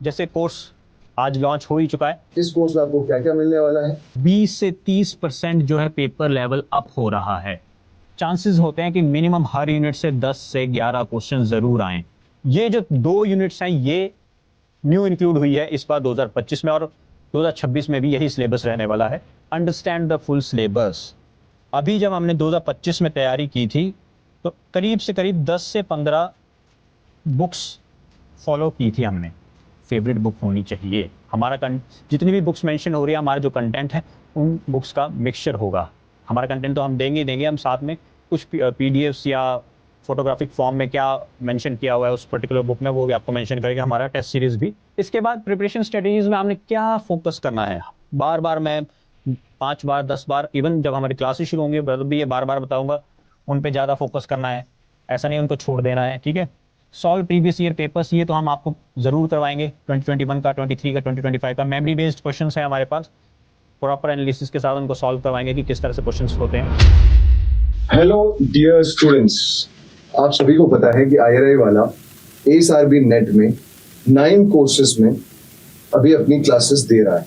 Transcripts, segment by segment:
जैसे कोर्स आज लॉन्च हो ही चुका है। इस कोर्स में आपको क्या क्या मिलने वाला है? 20 से 30% जो है पेपर लेवल अप हो रहा है। चांसेस होते हैं कि मिनिमम हर यूनिट से 10 से 11 क्वेश्चन जरूर आए। ये जो 2 यूनिट्स हैं ये न्यू इंक्लूड हुई है इस बार 2025 में, और 2026 में भी यही सिलेबस रहने वाला है। Understand the full syllabus. अभी जब हमने 2025 में तैयारी की थी तो करीब से करीब 10 से 15 बुक्स फॉलो की थी हमने। फेवरेट बुक होनी चाहिए हमारा जितनी भी बुक्स मेंशन हो रही है, हमारा जो कंटेंट है उन बुक्स का मिक्सचर होगा। हमारा कंटेंट तो हम देंगे ही देंगे, हम साथ में कुछ पीडीएफ्स या फोटोग्राफिक फॉर्म में क्या मेंशन किया हुआ है उस पर्टिकुलर बुक में वो भी आपको मेंशन करेगा, हमारा टेस्ट सीरीज भी। इसके बाद प्रिपरेशन स्ट्रेटेजीज में हमने क्या फोकस करना है, बार बार मैं 5 बार 10 बार इवन जब हमारी क्लासेस शुरू होंगे तब भी ये बार बार बताऊंगा, उन पे ज़्यादा फोकस करना है, ऐसा नहीं उनको छोड़ देना है। ठीक है, सॉल्व प्रीवियस ईयर पेपर्स ये तो हम आपको जरूर करवाएंगे। 2021 का, 23 का, 2025 का मेमोरी बेस्ड क्वेश्चंस है हमारे पास, प्रॉपर एनालिसिस के साथ उनको सॉल्व करवाएंगे कि किस तरह से क्वेश्चंस होते हैं। हेलो डियर स्टूडेंट्स, आप सभी को पता है कि आईआरआई वाला एएसआरबी नेट में 9 कोर्सेज में अभी अपनी क्लासेस दे रहा है।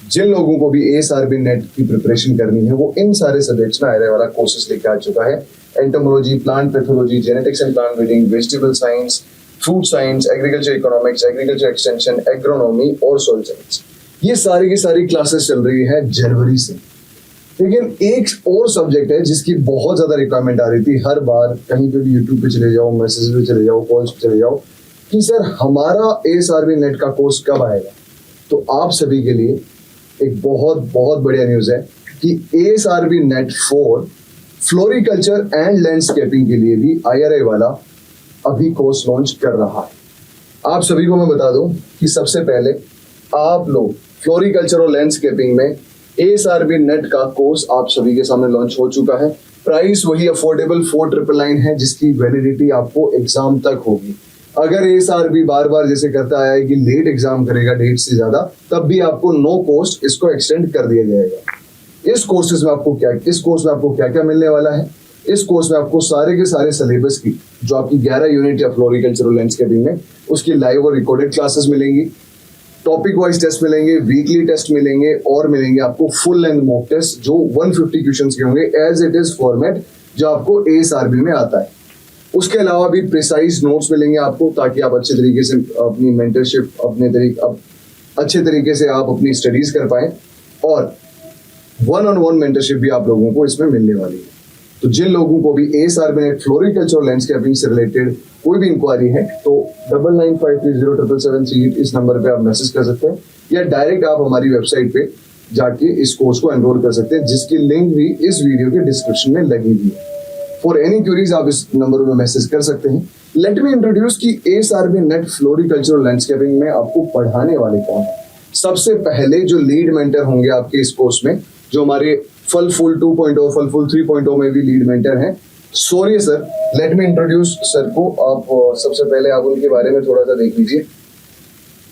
जिन लोगों को भी एएसआरबी नेट की प्रिपरेशन करनी है वो इन सारे सब्जेक्ट्स में आईआरआई वाला कोर्सेज लेके आ चुका है। Entomology, plant pathology, genetics and plant breeding, vegetable science, food science, agriculture economics, agriculture extension, agronomy और सोइल साइंस, ये सारी की सारी क्लासेस चल रही है जनवरी से। लेकिन एक और सब्जेक्ट है जिसकी बहुत ज्यादा रिक्वायरमेंट आ रही थी, हर बार कहीं पे भी यूट्यूब पे चले जाओ, मैसेज पे चले जाओ, कॉल्स पे चले जाओ कि सर हमारा एएसआरबी नेट का कोर्स कब आएगा। तो आप सभी के लिए एक बहुत बहुत बढ़िया न्यूज है कि ASRB net 4 floriculture and landscaping के लिए भी आईआरआई वाला अभी कोर्स लॉन्च कर रहा है। आप सभी को मैं बता दूं कि सबसे पहले आप लोग फ्लोरिकल्चर और लैंडस्केपिंग में एएसआरबी नेट का कोर्स आप सभी के सामने लॉन्च हो चुका है। प्राइस वही अफोर्डेबल 4999 है जिसकी वैलिडिटी आपको एग्जाम तक होगी। अगर एएसआरबी बार बार जैसे करता है कि लेट एग्जाम करेगा डेट से ज्यादा, तब भी आपको नो कॉस्ट इसको एक्सटेंड कर दिया जाएगा। इस कोर्स में आपको क्या क्या मिलने वाला है? इस कोर्स में आपको सारे के सारे सिलेबस की जो आपकी 11 यूनिट या फ्लोरिकल्चर और लैंडस्केपिंग में उसकी लाइव और रिकॉर्डेड क्लासेस मिलेंगी, टॉपिक वाइज टेस्ट मिलेंगे, वीकली टेस्ट मिलेंगे और मिलेंगे आपको फुल लेंथ मॉक टेस्ट जो 150 क्वेश्चंस के होंगे एज इट इज फॉर्मेट जो आपको एएसआरबी में आता है। उसके अलावा भी प्रिसाइज नोट्स मिलेंगे आपको ताकि आप अच्छे तरीके से अपनी मेंटरशिप अच्छे तरीके से आप अपनी स्टडीज कर पाए, और 1-on-1 मेंटरशिप भी आप लोगों को इसमें मिलने वाली है। तो जिन लोगों को भी एएसआरबी नेट फ्लोरिकल्चर और लैंडस्केपिंग से रिलेटेड कोई भी इंक्वायरी है तो 9953077738 इस नंबर पे आप मैसेज कर सकते हैं या डायरेक्ट आप हमारी वेबसाइट पे जाके इस कोर्स को एनरोल कर सकते हैं जिसकी लिंक भी इस वीडियो के डिस्क्रिप्शन में लगी हुई है। फॉर एनी क्यूरीज आप इस नंबर पे मैसेज कर सकते हैं। लेट मी इंट्रोड्यूस की एएसआरबी नेट फ्लोरिकल्चर और लैंडस्केपिंग में आपको पढ़ाने वाले कौन है। सबसे पहले जो लीड मेंटर होंगे आपके इस कोर्स में, जो हमारे फल फूल 2.0, फल फूल 3.0 में भी लीड मेंटर हैं, sorry sir, let me introduce sir को। आप सबसे पहले आप उनके बारे में थोड़ा सा देख लीजिए।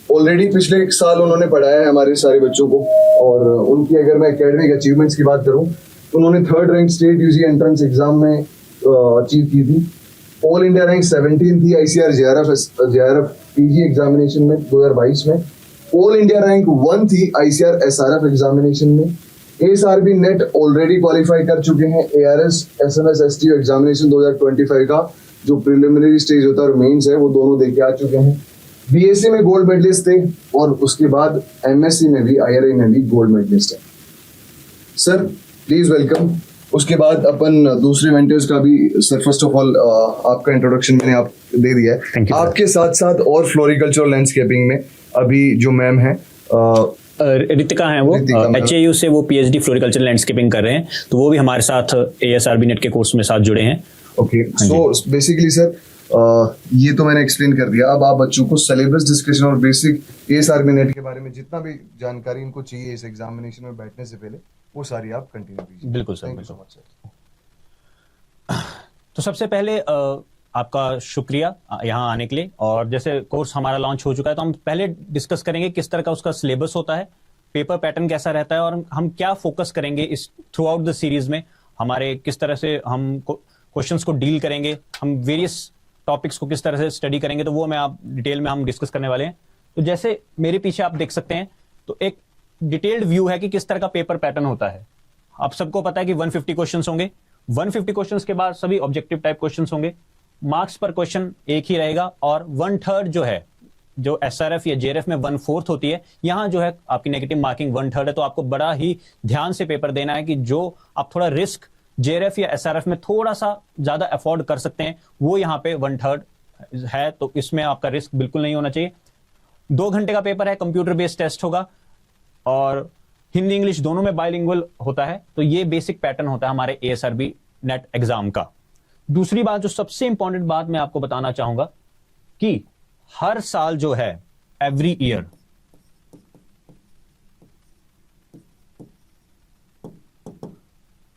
ऑलरेडी पिछले 1 साल उन्होंने पढ़ाया है हमारे सारे बच्चों को, और उनकी अगर मैं एकेडमिक अचीवमेंट्स की बात करूं तो उन्होंने 3rd rank state UG entrance exam में अचीव की थी। ऑल इंडिया रैंक 17 थी आईसीआर जेआरएफ पीजी एग्जामिनेशन में 2022 में। ऑल इंडिया रैंक 1 थी आईसीआर एसआरएफ एग्जामिनेशन में। एएसआरबी नेट ऑलरेडी क्वालिफाई कर चुके हैं एआरएस एसएमएस एसटीओ एग्जामिनेशन 2025 का जो प्रिलिमिनरी स्टेज होता है और मेंस है वो दोनों देके आ चुके हैं। बीएससी में गोल्ड मेडलिस्ट थे और उसके बाद एमएससी में भी आईआरआई में भी गोल्ड मेडलिस्ट है। Sir please welcome. उसके बाद अपन दूसरे मेंटर्स का भी, सर फर्स्ट ऑफ ऑल आपका इंट्रोडक्शन मैंने आप दे दिया है। आपके साथ साथ और फ्लोरिकल्चर लैंडस्केपिंग में अभी जो मैम है रितिका हैं, वो एचएयू से वो पीएचडी फ्लोरिकल्चर लैंडस्केपिंग कर रहे हैं, तो वो भी हमारे साथ एएसआरबी नेट के कोर्स में साथ जुड़े हैं। ओके, सो बेसिकली सर ये तो मैंने एक्सप्लेन कर दिया। अब आप बच्चों को सिलेबस डिस्कशन और बेसिक एएसआरबी नेट के बारे में जितना भी जानकारी इनको चाहिए इस एग्जामिनेशन में बैठने से पहले वो सारी आप कंटिन्यू कीजिए। बिल्कुल सर, बिल्कुल सर। तो सबसे पहले आपका शुक्रिया यहाँ आने के लिए, और जैसे कोर्स हमारा लॉन्च हो चुका है तो हम पहले डिस्कस करेंगे किस तरह का उसका सिलेबस होता है, पेपर पैटर्न कैसा रहता है, और हम क्या फोकस करेंगे इस थ्रू आउट द सीरीज में, हमारे किस तरह से हम क्वेश्चंस को डील करेंगे, हम वेरियस टॉपिक्स को किस तरह से स्टडी करेंगे, तो वो मैं आप डिटेल में हम डिस्कस करने वाले हैं। तो जैसे मेरे पीछे आप देख सकते हैं, तो एक डिटेल्ड व्यू है कि किस तरह का पेपर पैटर्न होता है। आप सबको पता है कि 150 क्वेश्चंस होंगे, 150 क्वेश्चंस के बाद सभी ऑब्जेक्टिव टाइप क्वेश्चंस होंगे, मार्क्स पर क्वेश्चन एक ही रहेगा, और 1/3 जो है, जो एसआरएफ या जेआरएफ में 1/4 होती है, यहां जो है आपकी नेगेटिव मार्किंग 1/3 है। तो आपको बड़ा ही ध्यान से पेपर देना है कि जो आप थोड़ा रिस्क जेआरएफ या एसआरएफ में थोड़ा सा ज्यादा अफोर्ड कर सकते हैं, वो यहां पे 1/3 है, तो इसमें आपका रिस्क बिल्कुल नहीं होना चाहिए। 2 घंटे का पेपर है, कंप्यूटर बेस्ड टेस्ट होगा, और हिंदी इंग्लिश दोनों में बाइलिंगुअल होता है। तो ये बेसिक पैटर्न होता है हमारे एएसआरबी नेट एग्जाम का। दूसरी बात, जो सबसे इंपॉर्टेंट बात मैं आपको बताना चाहूंगा, कि हर साल जो है, एवरी ईयर,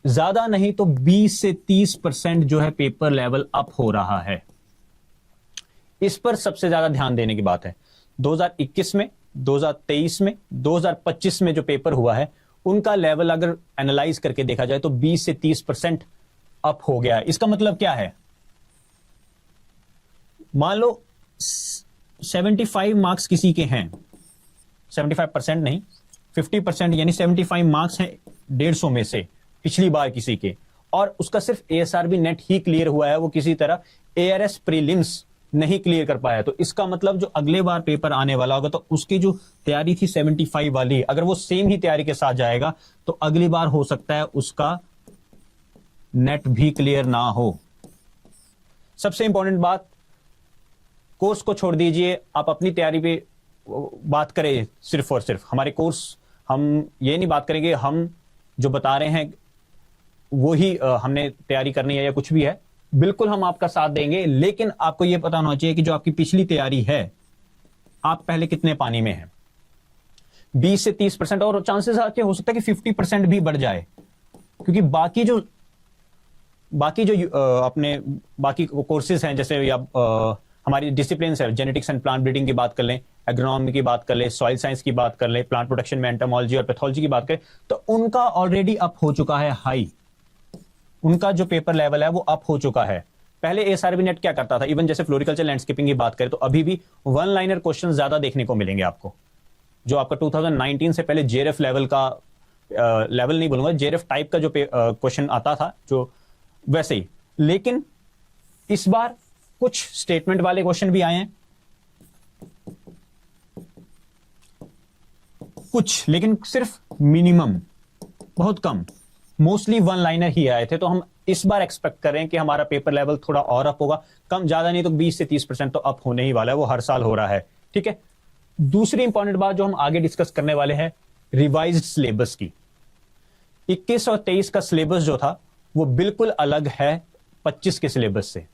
ज्यादा नहीं तो 20 से 30% जो है पेपर लेवल अप हो रहा है। इस पर सबसे ज्यादा ध्यान देने की बात है। 2021 में, 2023 में, 2025 में जो पेपर हुआ है, उनका लेवल अगर एनालाइज करके देखा जाए तो 20 से 30% अप हो गया है। इसका मतलब क्या है? मान लो 75 मार्क्स किसी के हैं, 75% नहीं, 50%, यानी 75 मार्क्स हैं 150 में से पिछली बार किसी के, और उसका सिर्फ एएसआरबी नेट ही क्लियर हुआ है, वो किसी तरह एआरएस प्रीलिम्स नहीं क्लियर कर पाया। तो इसका मतलब जो अगले बार पेपर आने वाला होगा, तो उसकी जो तैयारी थी 75 वाली, अगर वो सेम ही तैयारी के साथ जाएगा, तो अगली बार हो सकता है उसका नेट भी क्लियर ना हो। सबसे इंपॉर्टेंट बात, कोर्स को छोड़ दीजिए, आप अपनी तैयारी पे बात करें सिर्फ और सिर्फ। हमारे कोर्स, हम ये नहीं बात करेंगे हम जो बता रहे हैं वो ही हमने तैयारी करनी है या कुछ भी है, बिल्कुल हम आपका साथ देंगे, लेकिन आपको यह पता होना चाहिए कि जो आपकी पिछली तैयारी है, आप पहले कितने पानी में हैं। 20 से 30%, और चांसेस आके हो सकता है कि 50% भी बढ़ जाए, क्योंकि बाकी जो अपने बाकी कोर्सेज हैं, जैसे या हमारी डिसिप्लिन है, जेनेटिक्स एंड प्लांट ब्रीडिंग की बात कर लें, एग्रोनॉमी की बात कर लें, सॉइल साइंस की बात कर लें, प्लांट प्रोटेक्शन में एंटोमोलॉजी और पैथोलॉजी की बात करें, तो उनका ऑलरेडी अप हो चुका है हाई, उनका जो पेपर लेवल है वो अप हो चुका है। पहले एएसआरबी नेट क्या करता था, इवन जैसे फ्लोरिकल्चर लैंडस्केपिंग की बात करें, तो अभी भी 1 लाइनर क्वेश्चन ज्यादा देखने को मिलेंगे आपको। जो आपका 2019 से पहले जेआरएफ लेवल का, लेवल नहीं बोलूंगा, जेआरएफ टाइप का जो क्वेश्चन आता था, जो वैसे ही, लेकिन इस बार कुछ स्टेटमेंट वाले क्वेश्चन भी आए हैं, कुछ, लेकिन सिर्फ मिनिमम, बहुत कम, मोस्टली 1 लाइनर ही आए थे। तो हम इस बार एक्सपेक्ट कर रहे हैं कि हमारा पेपर लेवल थोड़ा और अप होगा, कम ज्यादा नहीं तो 20 से 30% तो अप होने ही वाला है, वो हर साल हो रहा है। ठीक है, दूसरी इंपॉर्टेंट बात जो हम आगे डिस्कस करने वाले हैं, रिवाइज्ड सिलेबस की। 21 और 23 का सिलेबस जो था वो बिल्कुल अलग है 25 के सिलेबस से।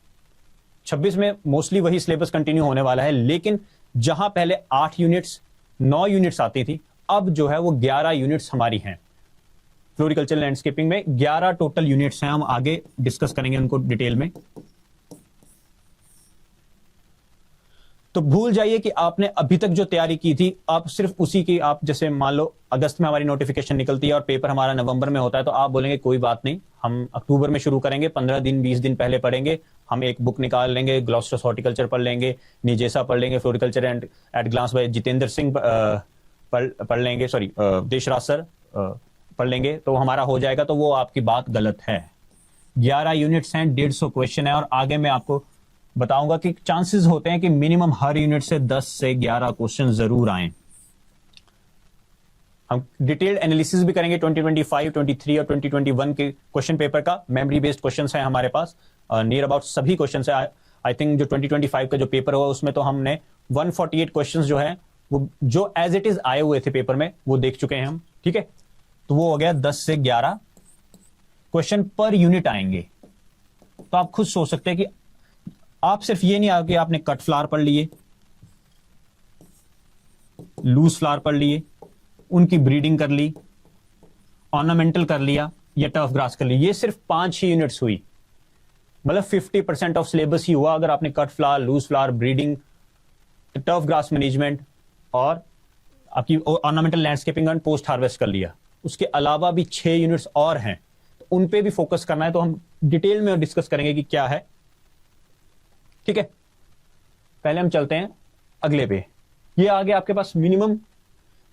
26 में मोस्टली वही सिलेबस कंटिन्यू होने वाला है, लेकिन जहां पहले 8 यूनिट्स 9 यूनिट्स आती थी, अब जो है वो 11 यूनिट्स हमारी हैं। फ्लोरिकल्चर लैंडस्केपिंग में 11 टोटल यूनिट्स हैं, हम आगे डिस्कस करेंगे उनको डिटेल में। तो भूल जाइए कि आपने अभी तक जो तैयारी की थी, आप सिर्फ उसी की, आप जैसे मान लो अगस्त में हमारी नोटिफिकेशन निकलती है और पेपर हमारा नवंबर में होता है, तो आप बोलेंगे कोई बात नहीं, हम अक्टूबर में शुरू करेंगे, 15 दिन 20 दिन पहले पढ़ेंगे, हम एक बुक निकाल लेंगे, ग्लॉस्टर्स हॉर्टिकल्चर पढ़ लेंगे, निजेसा पढ़ लेंगे, floriculture and at glance by Jitendra Singh पढ़ लेंगे, सॉरी देशराज सर पढ़ लेंगे, तो हमारा हो जाएगा। तो वो आपकी बात गलत है। 11 यूनिट्स हैं, 150 क्वेश्चन है, और आगे मैं आपको बताऊंगा कि चांसेस होते हैं कि मिनिमम हर यूनिट से 10 से 11 क्वेश्चन जरूर आए। हम डिटेल्ड एनालिसिस भी करेंगे 2025, 23 और 2021 के क्वेश्चन पेपर का। मेमोरी बेस्ड क्वेश्चंस हैं हमारे पास, नियर अबाउट सभी क्वेश्चंस है। आई थिंक जो 2025 का जो पेपर हुआ उसमें तो हमने 148 क्वेश्चंस जो है वो जो एज इट इज आए हुए थे पेपर में वो देख चुके हैं हम। ठीक है, तो वो हो गया 10 से 11 क्वेश्चन पर यूनिट आएंगे। तो आप खुद सोच सकते हैं कि आप सिर्फ ये नहीं आगे आपने कट फ्लावर पढ़ लिए, लूज फ्लावर पढ़ लिए, उनकी ब्रीडिंग कर ली, ऑर्नामेंटल कर लिया या टफ ग्रास कर ली, ये सिर्फ 5 ही यूनिट्स हुई, मतलब 50% ऑफ सिलेबस ही हुआ अगर आपने cut flower, loose flower, breeding, turf grass management और आपकी ornamental landscaping and post harvest कर लिया। उसके अलावा भी 6 यूनिट्स और हैं, तो उन पे भी फोकस करना है। तो हम डिटेल में डिस्कस करेंगे कि क्या है। ठीक है, पहले हम चलते हैं अगले पे। ये आगे आपके पास मिनिमम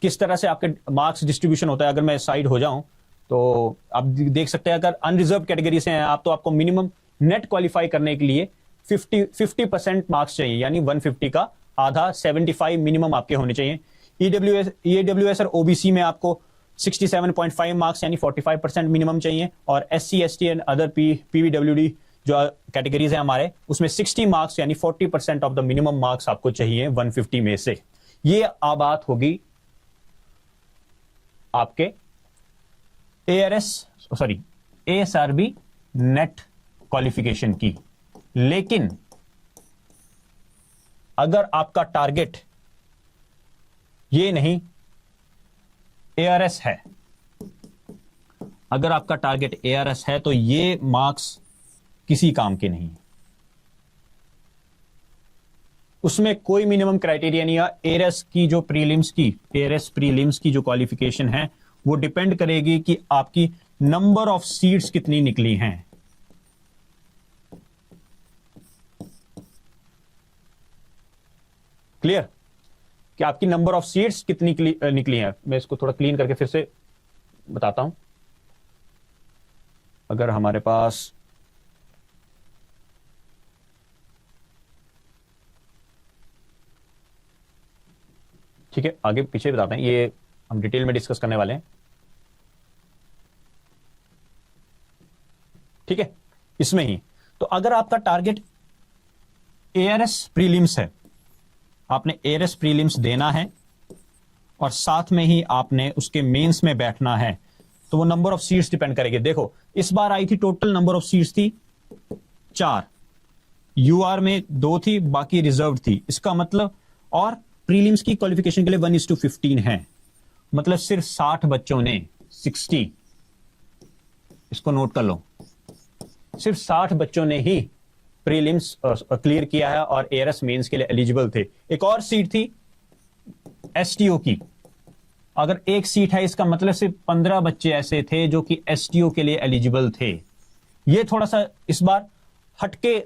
किस तरह से आपके मार्क्स डिस्ट्रीब्यूशन होता है। अगर मैं साइड हो जाऊं तो आप देख सकते हैं, अगर अनरिजर्व कैटेगरी से हैं आप, तो आपको मिनिमम नेट क्वालिफाई करने के लिए 50% मार्क्स चाहिए, यानी 150 का आधा 75 मिनिमम आपके होने चाहिए। ईडब्ल्यूएस और ओबीसी में आपको 67.5 मार्क्स यानी 45% मिनिमम चाहिए, और एससी एसटी एंड अदर पीवीडब्ल्यूडी जो कैटेगरीज है हमारे, उसमें 60 मार्क्स यानी 40% ऑफ द मिनिमम मार्क्स आपको चाहिए 150 में से। ये बात होगी आपके एएसआरबी नेट क्वालिफिकेशन की। लेकिन अगर आपका टारगेट ये नहीं, एआरएस है, अगर आपका टारगेट एआरएस है तो ये मार्क्स किसी काम के नहीं, उसमें कोई मिनिमम क्राइटेरिया नहीं है। एआरएस की जो एआरएस प्रीलिम्स की जो क्वालिफिकेशन है वो डिपेंड करेगी कि आपकी नंबर ऑफ सीट्स कितनी निकली हैं। क्लियर कि आपकी नंबर ऑफ सीट्स कितनी निकली हैं। मैं इसको थोड़ा क्लीन करके फिर से बताता हूं। अगर हमारे पास ठीक है, आगे पीछे बताते हैं, ये हम डिटेल में डिस्कस करने वाले हैं। ठीक है, इसमें ही तो अगर आपका टारगेट एआरएस प्रीलिम्स है, आपने एआरएस प्रीलिम्स देना है और साथ में ही आपने उसके मेंस में बैठना है, तो वो नंबर ऑफ सीट्स डिपेंड करेगी। देखो इस बार आई थी, टोटल नंबर ऑफ सीट्स थी 4, यूआर में 2 थी, बाकी रिजर्व थी। इसका मतलब, और प्रीलिम्स की क्वालिफिकेशन के लिए 1:15 है, मतलब सिर्फ 60 बच्चों ने 60, इसको नोट कर लो, सिर्फ 60 बच्चों ने ही प्रीलिम्स क्लियर किया है और एआरएस मेंस के लिए एलिजिबल थे। एक और सीट थी एसटीओ की, अगर एक सीट है इसका मतलब सिर्फ 15 बच्चे ऐसे थे जो कि एसटीओ के लिए एलिजिबल थे। ये थोड़ा सा इस बार हटके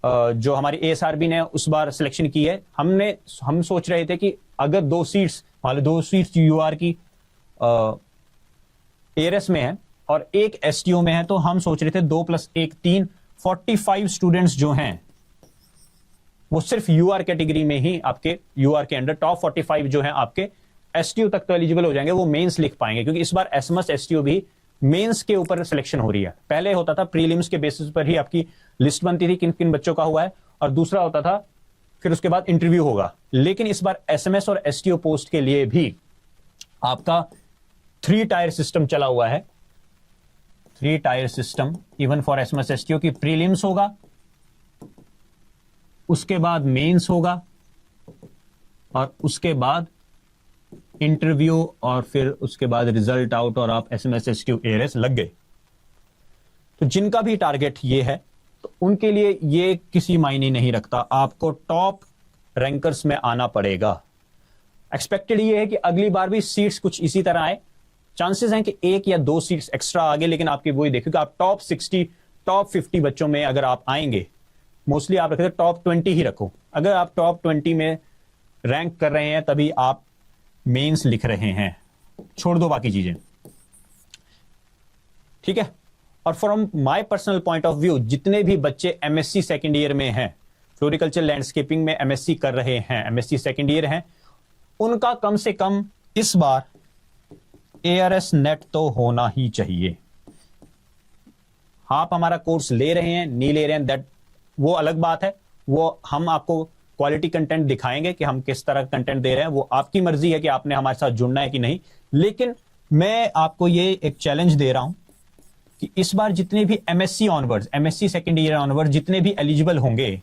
जो हमारी एएसआरबी ने उस बार सिलेक्शन की है। हम सोच रहे थे कि अगर 2 सीट्स, मान लो 2 सीट्स यूआर की एआरएस में है और एक एसटीओ में है, तो हम सोच रहे थे 2 + 1 3, 45 स्टूडेंट्स जो हैं वो सिर्फ यूआर कैटेगरी में ही, आपके यूआर के अंडर टॉप 45 जो हैं आपके एसटीओ तक तो एलिजिबल हो जाएंगे, वो मेंस लिख पाएंगे। क्योंकि इस बार एसएमएस एसटीओ भी मेंस के ऊपर सिलेक्शन हो रही है। पहले होता था प्रीलिम्स के बेसिस पर ही आपकी लिस्ट बनती थी किन किन बच्चों का हुआ है, और दूसरा होता था फिर उसके बाद इंटरव्यू होगा। लेकिन इस बार एसएमएस और एसटीओ पोस्ट के लिए भी आपका 3 टायर सिस्टम चला हुआ है। 3 tier system even for SMS STO की प्रीलिम्स होगा, उसके बाद मेंस होगा, और उसके बाद इंटरव्यू, और फिर उसके बाद रिजल्ट आउट और आप एसएमएस एसटीओ एआरएस लग गए। तो जिनका भी टारगेट ये है तो उनके लिए ये किसी मायने नहीं रखता, आपको टॉप रैंकर्स में आना पड़ेगा। एक्सपेक्टेड ये है कि अगली बार भी सीट्स कुछ इसी तरह आए, चांसेस हैं कि 1 या 2 सीट्स एक्स्ट्रा आगे, लेकिन आपकी वही देखिए कि आप टॉप 60 टॉप 50 बच्चों में अगर आप आएंगे, मोस्टली आप रखते टॉप 20 ही रखो। अगर आप टॉप 20 में रैंक कर रहे हैं तभी आप मेंस लिख रहे हैं, छोड़ दो बाकी चीजें। ठीक है, और from my personal point of view, जितने भी बच्चे एमएससी सेकेंड ईयर में हैं, फ्लोरिकल्चर लैंडस्केपिंग में एमएससी कर रहे हैं, एमएससी सेकेंड ईयर हैं, उनका कम से कम इस बार एआरएस नेट तो होना ही चाहिए। आप हमारा कोर्स ले रहे हैं नहीं ले रहे हैं, दैट वो अलग बात है, वो हम आपको क्वालिटी कंटेंट दिखाएंगे कि हम किस तरह कंटेंट दे रहे हैं, वो आपकी मर्जी है कि आपने हमारे साथ जुड़ना है कि नहीं। लेकिन मैं आपको ये एक चैलेंज दे रहा हूं कि इस बार जितने भी MSc onwards, MSc second year onward जितने भी एलिजिबल होंगे,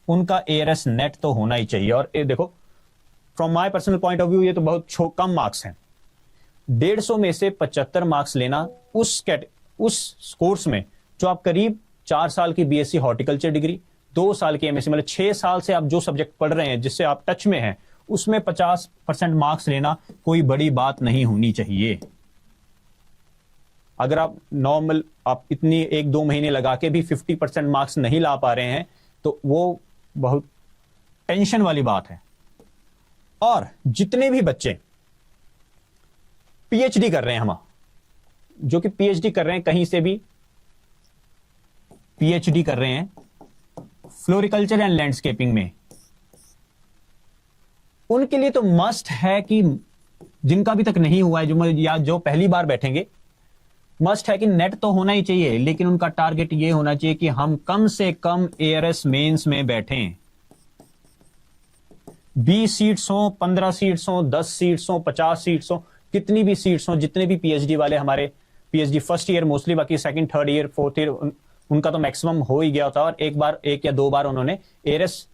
उनका एआरएस नेट तो होना ही चाहिए। और ये देखो, from my personal point of view ये तो बहुत कम मार्क्स हैं। 150 में से 75 मार्क्स लेना उस कोर्स में जो आप करीब 4 साल की बीएससी हॉर्टिकल्चर डिग्री, 2 साल की एमएससी, मतलब 6 साल से आप जो सब्जेक्ट पढ़ रहे हैं, जिससे आप टच में हैं, उसमें 50% मार्क्स लेना कोई बड़ी बात नहीं होनी चाहिए। अगर आप नॉर्मल आप इतनी 1-2 महीने लगा के भी 50% मार्क्स नहीं ला पा रहे हैं तो वो बहुत टेंशन वाली बात है। और जितने भी बच्चे पीएचडी कर रहे हैं, हम जो कि पीएचडी कर रहे हैं, कहीं से भी पीएचडी कर रहे हैं फ्लोरिकल्चर एंड लैंडस्केपिंग में, उनके लिए तो मस्ट है कि जिनका अभी तक नहीं हुआ है, या जो पहली बार बैठेंगे, मस्ट है कि नेट तो होना ही चाहिए, लेकिन उनका टारगेट ये होना चाहिए कि हम कम से कम एआरएस मेंस में बैठें। 20 सीट्स हो, 15 सीट्स हो, 10 सीट्स हो, 50 सीट्स हो, कितनी भी सीट्स हो, जितने भी पीएचडी वाले हमारे पीएचडी फर्स्ट ईयर मोस्टली, बाकी second third year fourth year उनका तो मैक्सिमम हो ही गया था, और एक या दो बार उन्होंने एआरएस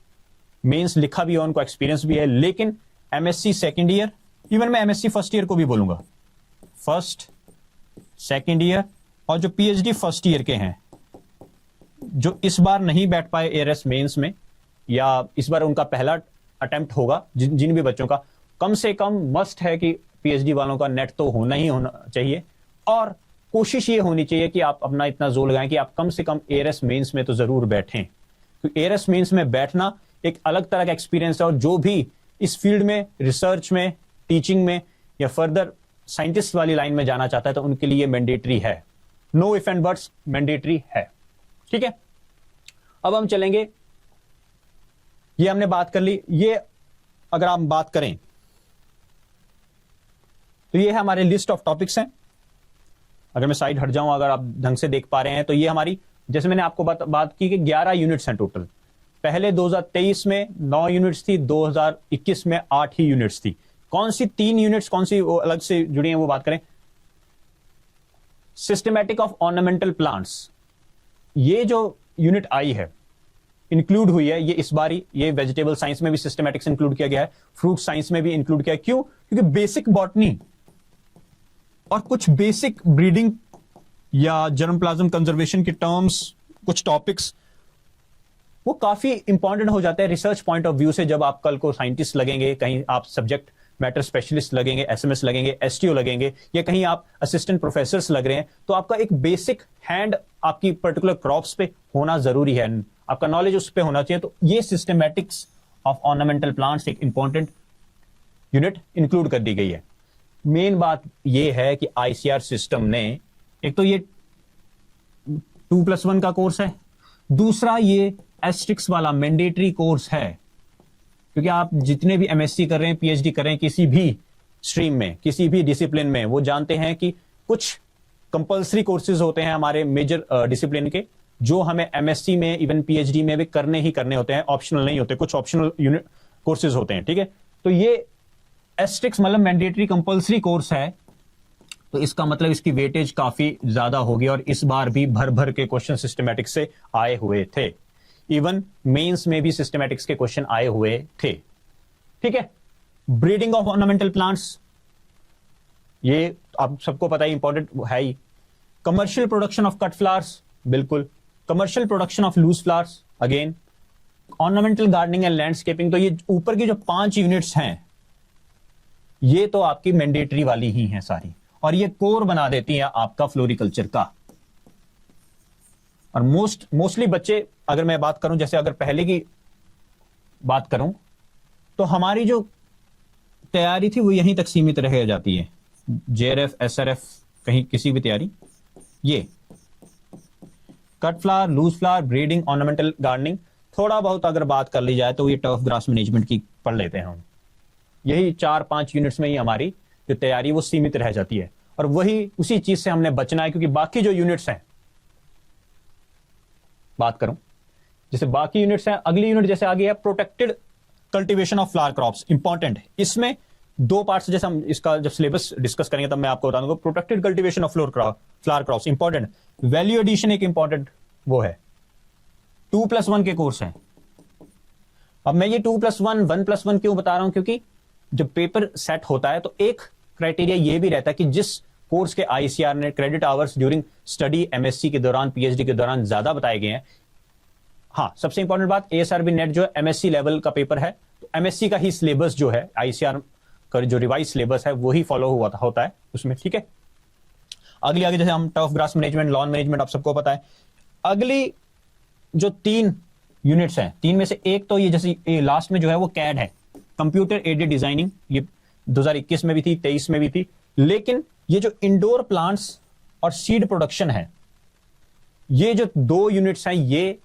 मेंस लिखा भी है, उनको एक्सपीरियंस भी है। लेकिन एमएससी सेकंड ईयर, इवन मैं एमएससी फर्स्ट ईयर को भी बोलूंगा, फर्स्ट सेकंड ईयर, और जो पीएचडी फर्स्ट ईयर के हैं, जो इस बार नहीं बैठ पाए एआरएस मेंस में, या इस बार उनका पहला अटेम्प्ट होगा, जिन भी बच्चों का, कम से कम मस्ट है कि पीएचडी वालों का नेट तो होना ही होना चाहिए, और कोशिश ये होनी चाहिए कि आप अपना इतना जोर लगाएं कि आप कम से कम एआरएस मेंस में तो जरूर बैठें, क्योंकि एआरएस मेंस में बैठना एक अलग तरह का एक्सपीरियंस है। और जो भी इस फील्ड में, रिसर्च में, टीचिंग में, या फर्दर साइंटिस्ट वाली लाइन में जाना चाहता है, तो उनके लिए मैंडेटरी है, no if and buts, mandatory है। ठीक है, अब हम चलेंगे, ये हमने बात कर ली। ये अगर आप बात करें तो ये है हमारे लिस्ट ऑफ टॉपिक्स हैं। अगर मैं साइड हट जाऊं, अगर आप ढंग से देख पा रहे हैं, तो ये हमारी, जैसे मैंने आपको बात की कि 11 यूनिट्स हैं टोटल। पहले 2023 में 9 यूनिट्स थी, 2021 में 8 ही यूनिट्स थी। कौन सी 3 यूनिट्स कौन सी वो अलग से जुड़ी हैं, वो बात करें। सिस्टमैटिक ऑफ ऑर्नामेंटल प्लांट्स, ये जो यूनिट आई है, इंक्लूड हुई है, ये इस बार ही, ये वेजिटेबल साइंस में भी सिस्टमैटिक्स इंक्लूड किया गया है, फ्रूट साइंस में भी इंक्लूड किया है। क्यों? क्योंकि बेसिक बॉटनी और कुछ बेसिक ब्रीडिंग या जर्मप्लाज्म कंजर्वेशन के टर्म्स, कुछ टॉपिक्स, वो काफी इंपॉर्टेंट हो जाते हैं रिसर्च पॉइंट ऑफ व्यू से। जब आप कल को साइंटिस्ट लगेंगे, कहीं आप सब्जेक्ट मैटर स्पेशलिस्ट लगेंगे, एसएमएस लगेंगे, एसटीओ लगेंगे, या कहीं आप असिस्टेंट प्रोफेसर्स लग रहे हैं, तो आपका एक बेसिक हैंड आपकी पर्टिकुलर क्रॉप्स पे होना जरूरी है, आपका नॉलेज उस पे होना चाहिए। तो ये सिस्टमैटिक्स ऑफ ऑर्नामेंटल प्लांट्स एक इंपॉर्टेंट यूनिट इंक्लूड कर दी गई है। मेन बात ये है कि आईसीआर सिस्टम ने, एक तो ये 2+1 का कोर्स है, दूसरा ये एस्ट्रिक्स वाला मैंडेटरी कोर्स है, क्योंकि आप जितने भी एमएससी कर रहे हैं, पीएचडी कर रहे हैं, किसी भी स्ट्रीम में, किसी भी डिसिप्लिन में, वो जानते हैं कि कुछ कंपल्सरी कोर्सेज होते हैं हमारे मेजर डिसिप्लिन के, जो हमें एमएससी में, इवन पीएचडी में भी करने ही करने होते हैं, ऑप्शनल नहीं होते, कुछ ऑप्शनल यूनिट कोर्सेज होते हैं। ठीक है, तो ये एस्ट्रिक्स मतलब मैंडेटरी कंपल्सरी कोर्स है, तो इसका मतलब इसकी वेटेज काफी ज्यादा होगी, और इस बार भी भर भर के क्वेश्चन सिस्टमैटिक्स से आए हुए थे। इवन मेंस में भी सिस्टमैटिक्स के क्वेश्चन आए हुए थे। ठीक है, ब्रीडिंग ऑफ ऑर्नामेंटल प्लांट्स, ये आप सबको पता है, इंपॉर्टेंट है ही। Commercial production of cut flowers, बिल्कुल। Commercial production of loose flowers, again. Ornamental gardening and landscaping, तो ये ऊपर की जो 5 यूनिट्स हैं, ये तो आपकी मैंडेटरी वाली ही हैं सारी, और ये कोर बना देती है आपका फ्लोरिकल्चर का। और मोस्टली बच्चे, अगर मैं बात करूं, जैसे अगर पहले की बात करूं, तो हमारी जो तैयारी थी वो यहीं तक सीमित रह जाती है। जेआरएफ, एसआरएफ, कहीं किसी भी तैयारी, ये cut flower, loose flower, breeding, ornamental gardening, थोड़ा बहुत अगर बात कर ली जाए तो ये टर्फ ग्रास मैनेजमेंट की पढ़ लेते हैं हम। यही 4-5 यूनिट्स में ही हमारी जो तैयारी वो सीमित रह जाती है, और वही उसी चीज से हमने बचना है, क्योंकि बाकी जो यूनिट्स हैं, बात करूं जैसे बाकी यूनिट्स हैं, अगली यूनिट जैसे आ गई है protected cultivation of flower crops, important है। इसमें 2 पार्ट्स, जैसे हम इसका जब सिलेबस डिस्कस करेंगे तब मैं आपको बता दूंगा। Protected cultivation of flower crops important, value addition एक इंपॉर्टेंट वो है। 2+1 के कोर्स हैं। अब मैं ये 2+1, 1+1 क्यों बता रहा हूं, क्योंकि जब पेपर सेट होता है तो एक क्राइटेरिया ये भी रहता है कि जिस कोर्स के आईसीआर ने credit hours during study MSc के दौरान, पीएचडी के दौरान ज्यादा बताए गए हैं। हाँ, सबसे इंपॉर्टेंट बात, एएसआरबी नेट जो है एमएससी लेवल का पेपर है, तो एमएससी का ही सिलेबस जो है, आईसीआर का जो रिवाइज सिलेबस है वही फॉलो होता है उसमें। ठीक है, अगली आगे जैसे हम turf grass management, lawn management, आप सबको पता है। अगली जो 3 यूनिट्स हैं, 3 में से एक तो ये जैसे लास्ट में जो है वो कैड है, कंप्यूटर एडेड डिजाइनिंग, ये 2021 में भी थी, 23 में भी थी। लेकिन ये जो इंडोर प्लांट्स और सीड प्रोडक्शन है, ये जो 2 यूनिट्स हैं, ये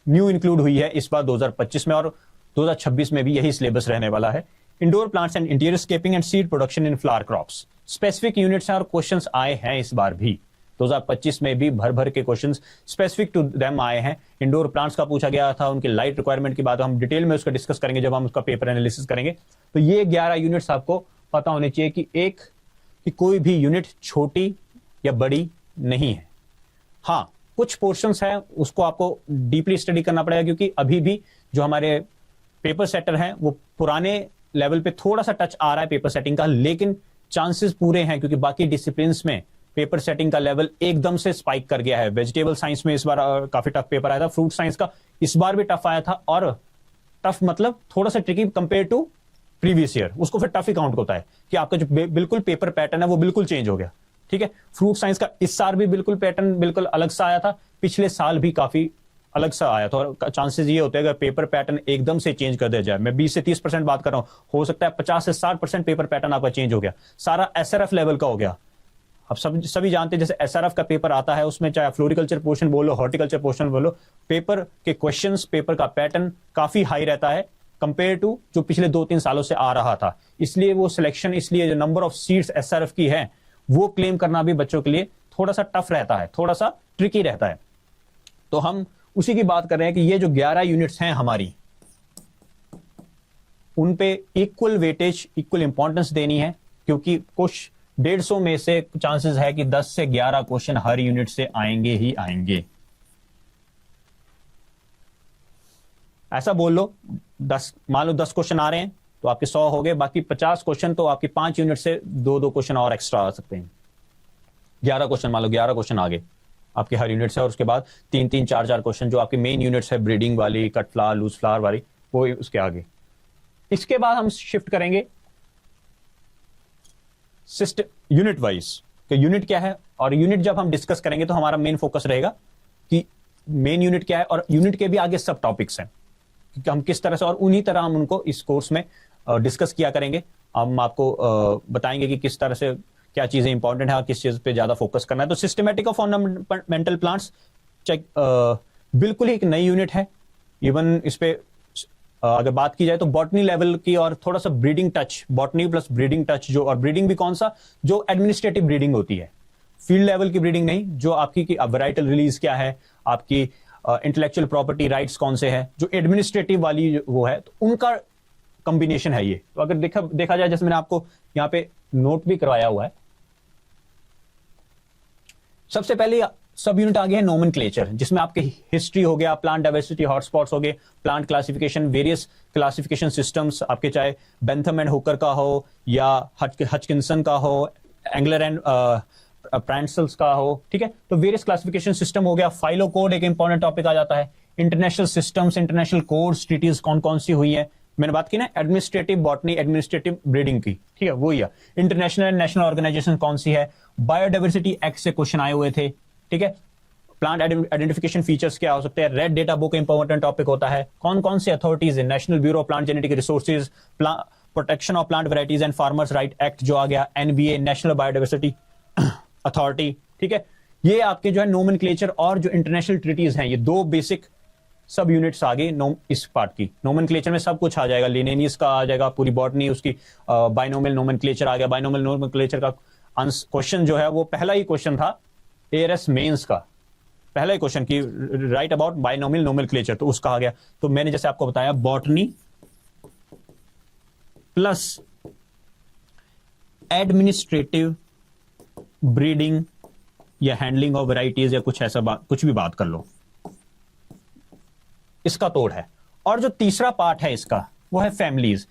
न्यू इंक्लूड हुई है इस बार 2025 में, और 2026 में भी यही सिलेबस रहने वाला है। Indoor plants and interior escaping and seed production in flower crops specific units हैं और क्वेश्चंस आए हैं इस बार भी। 2025 में भी भर भर के क्वेश्चंस स्पेसिफिक टू देम आए हैं। इंडोर प्लांट्स का पूछा गया था, उनके लाइट रिक्वायरमेंट की बात हम डिटेल में उसका डिस्कस करेंगे जब हम उसका पेपर एनालिसिस करेंगे। तो ये 11 यूनिट्स आपको पता होने चाहिए कि कोई भी यूनिट छोटी या बड़ी नहीं है। हाँ, कुछ पोर्शंस है उसको आपको डीपली स्टडी करना पड़ेगा, क्योंकि अभी भी जो हमारे पेपर सेटर हैं वो पुराने लेवल पे थोड़ा सा टच आ रहा है पेपर सेटिंग का, लेकिन चांसेस पूरे हैं क्योंकि बाकी डिसिप्लिन्स में पेपर सेटिंग का लेवल एकदम से स्पाइक कर गया है। वेजिटेबल साइंस में इस बार काफी टफ पेपर आया था, फ्रूट साइंस का इस बार भी टफ आया था, और टफ मतलब थोड़ा सा tricky compare to previous year, उसको फिर टफ ही काउंट होता है कि आपका जो बिल्कुल पेपर पैटर्न है वो बिल्कुल चेंज हो गया। ठीक है, फ्रूट साइंस का इस साल भी बिल्कुल पैटर्न बिल्कुल अलग सा आया था, पिछले साल भी काफी अलग सा आया था, और चांसेस ये होते हैं अगर पेपर पैटर्न एकदम से चेंज कर दिया जाए, मैं 20 से 30% बात कर रहा हूं, हो सकता है 50 से 60% पेपर पैटर्न आपका चेंज हो गया, सारा एसआरएफ लेवल का हो गया। अब सभी जानते हैं जैसे एसआरएफ का पेपर आता है, उसमें चाहे फ्लोरिकल्चर पोर्शन बोलो, हॉर्टिकल्चर पोर्शन बोलो, पेपर के क्वेश्चंस, पेपर का पैटर्न काफी हाई रहता है कंपेयर टू जो पिछले 2-3 सालों से आ रहा था। इसलिए वो सिलेक्शन, इसलिए जो नंबर ऑफ सीट्स एसआरएफ की है वो क्लेम करना भी बच्चों के लिए थोड़ा सा टफ रहता है, थोड़ा सा ट्रिकी रहता है। तो हम उसी की बात कर रहे हैं कि ये जो 11 यूनिट्स हैं हमारी, उन पे इक्वल वेटेज, इक्वल इंपॉर्टेंस देनी है, क्योंकि कुछ 150 में से चांसेस है कि 10 से 11 क्वेश्चन हर यूनिट से आएंगे ही आएंगे। ऐसा बोल लो, 10 मान लो 10 क्वेश्चन आ रहे हैं तो आपके 100 हो गए, बाकी 50 क्वेश्चन तो आपके 5 यूनिट से 2-2 क्वेश्चन और एक्स्ट्रा आ सकते हैं। 11 क्वेश्चन मान लो 11 क्वेश्चन आ गए आपके हर यूनिट से, और उसके बाद 3-3, 4-4 क्वेश्चन जो आपके मेन यूनिट्स है, ब्रीडिंग वाली, कट फ्लावर, लूज फ्लावर वाली, वो उसके आगे। इसके बाद हम शिफ्ट करेंगे सिस्टम यूनिट वाइज कि यूनिट क्या है, और यूनिट जब हम डिस्कस करेंगे तो हमारा मेन फोकस रहेगा कि मेन यूनिट क्या है, और यूनिट के भी आगे सब टॉपिक्स हैं कि हम किस तरह से, और उन्हीं तरह हम उनको इस कोर्स में डिस्कस किया करेंगे। हम आपको बताएंगे कि किस तरह से क्या चीजें इंपॉर्टेंट है और किस चीज पे ज्यादा फोकस करना है। तो systematic of ornamental plants check बिल्कुल ही एक नई यूनिट है। इवन इस पे अगर बात की जाए तो बॉटनी लेवल की और थोड़ा सा breeding touch, botany plus breeding touch, जो, और ब्रीडिंग भी कौन सा, जो एडमिनिस्ट्रेटिव ब्रीडिंग होती है, फील्ड लेवल की ब्रीडिंग नहीं, जो आपकी कि वैराइटल रिलीज क्या है, आपकी इंटेलेक्चुअल प्रॉपर्टी राइट्स कौन से हैं, जो एडमिनिस्ट्रेटिव वाली वो है, तो उनका कॉम्बिनेशन है ये। तो अगर देखा जाए, जैसे मैंने आपको यहाँ पे नोट भी करवाया हुआ है, सबसे पहले सब यूनिट आ गया है नोमेनक्लेचर, जिसमें आपके हिस्ट्री हो गया, प्लांट डाइवर्सिटी हॉटस्पॉट्स हो गए, plant classification, various classification systems, आपके चाहे बेंथम एंड हुकर का हो या हचकिंसन का हो, एंगलर एंड प्रैंसल्स का हो, ठीक है। तो वेरियस क्लासिफिकेशन सिस्टम हो गया। फाइलो कोड एक इंपॉर्टेंट टॉपिक आ जाता है। International systems, international codes, treaties कौन कौन सी हुई है, मैंने बात की ना एडमिनिस्ट्रेटिव बॉटनी, एडमिनिस्ट्रेटिव ब्रीडिंग की, ठीक है, वही है। इंटरनेशनल एंड नेशनल ऑर्गेनाइजेशन कौन सी है, बायोडाइवर्सिटी एक्ट से क्वेश्चन आए हुए थे, ठीक है। प्लांट आइडेंटिफिकेशन फीचर्स क्या हो सकते हैं, red data book important topic होता है। कौन कौन सी अथॉरिटीज है, national bureau of plant genetic resources, protection of plant varieties and farmers right act जो आ गया, एनबीए, नेशनल बायोडाइवर्सिटी अथॉरिटी, ठीक है। ये आपके जो है नोमेनक्लेचर और जो इंटरनेशनल ट्रीटीज हैं, ये 2 बेसिक सब यूनिट्स आ गई इस पार्ट की। नोमेनक्लेचर में सब कुछ आ जाएगा, लिनेनियस का आ जाएगा, पूरी बॉटनी, उसकी बाइनोमियल नोमेनक्लेचर आ गया। बाइनोमियल नोमेनक्लेचर का क्वेश्चन जो है वो पहला ही क्वेश्चन था एआरएस मेंस का, पहला ही क्वेश्चन की राइट अबाउट बाइनोमियल नोमेनक्लेचर, तो उसका आ गया। तो मैंने जैसे आपको बताया बॉटनी प्लस एडमिनिस्ट्रेटिव ब्रीडिंग या हैंडलिंग ऑफ वैराइटीज या कुछ ऐसा कुछ भी बात कर लो, इसका तोड़ है। और जो तीसरा पार्ट है इसका वो है families,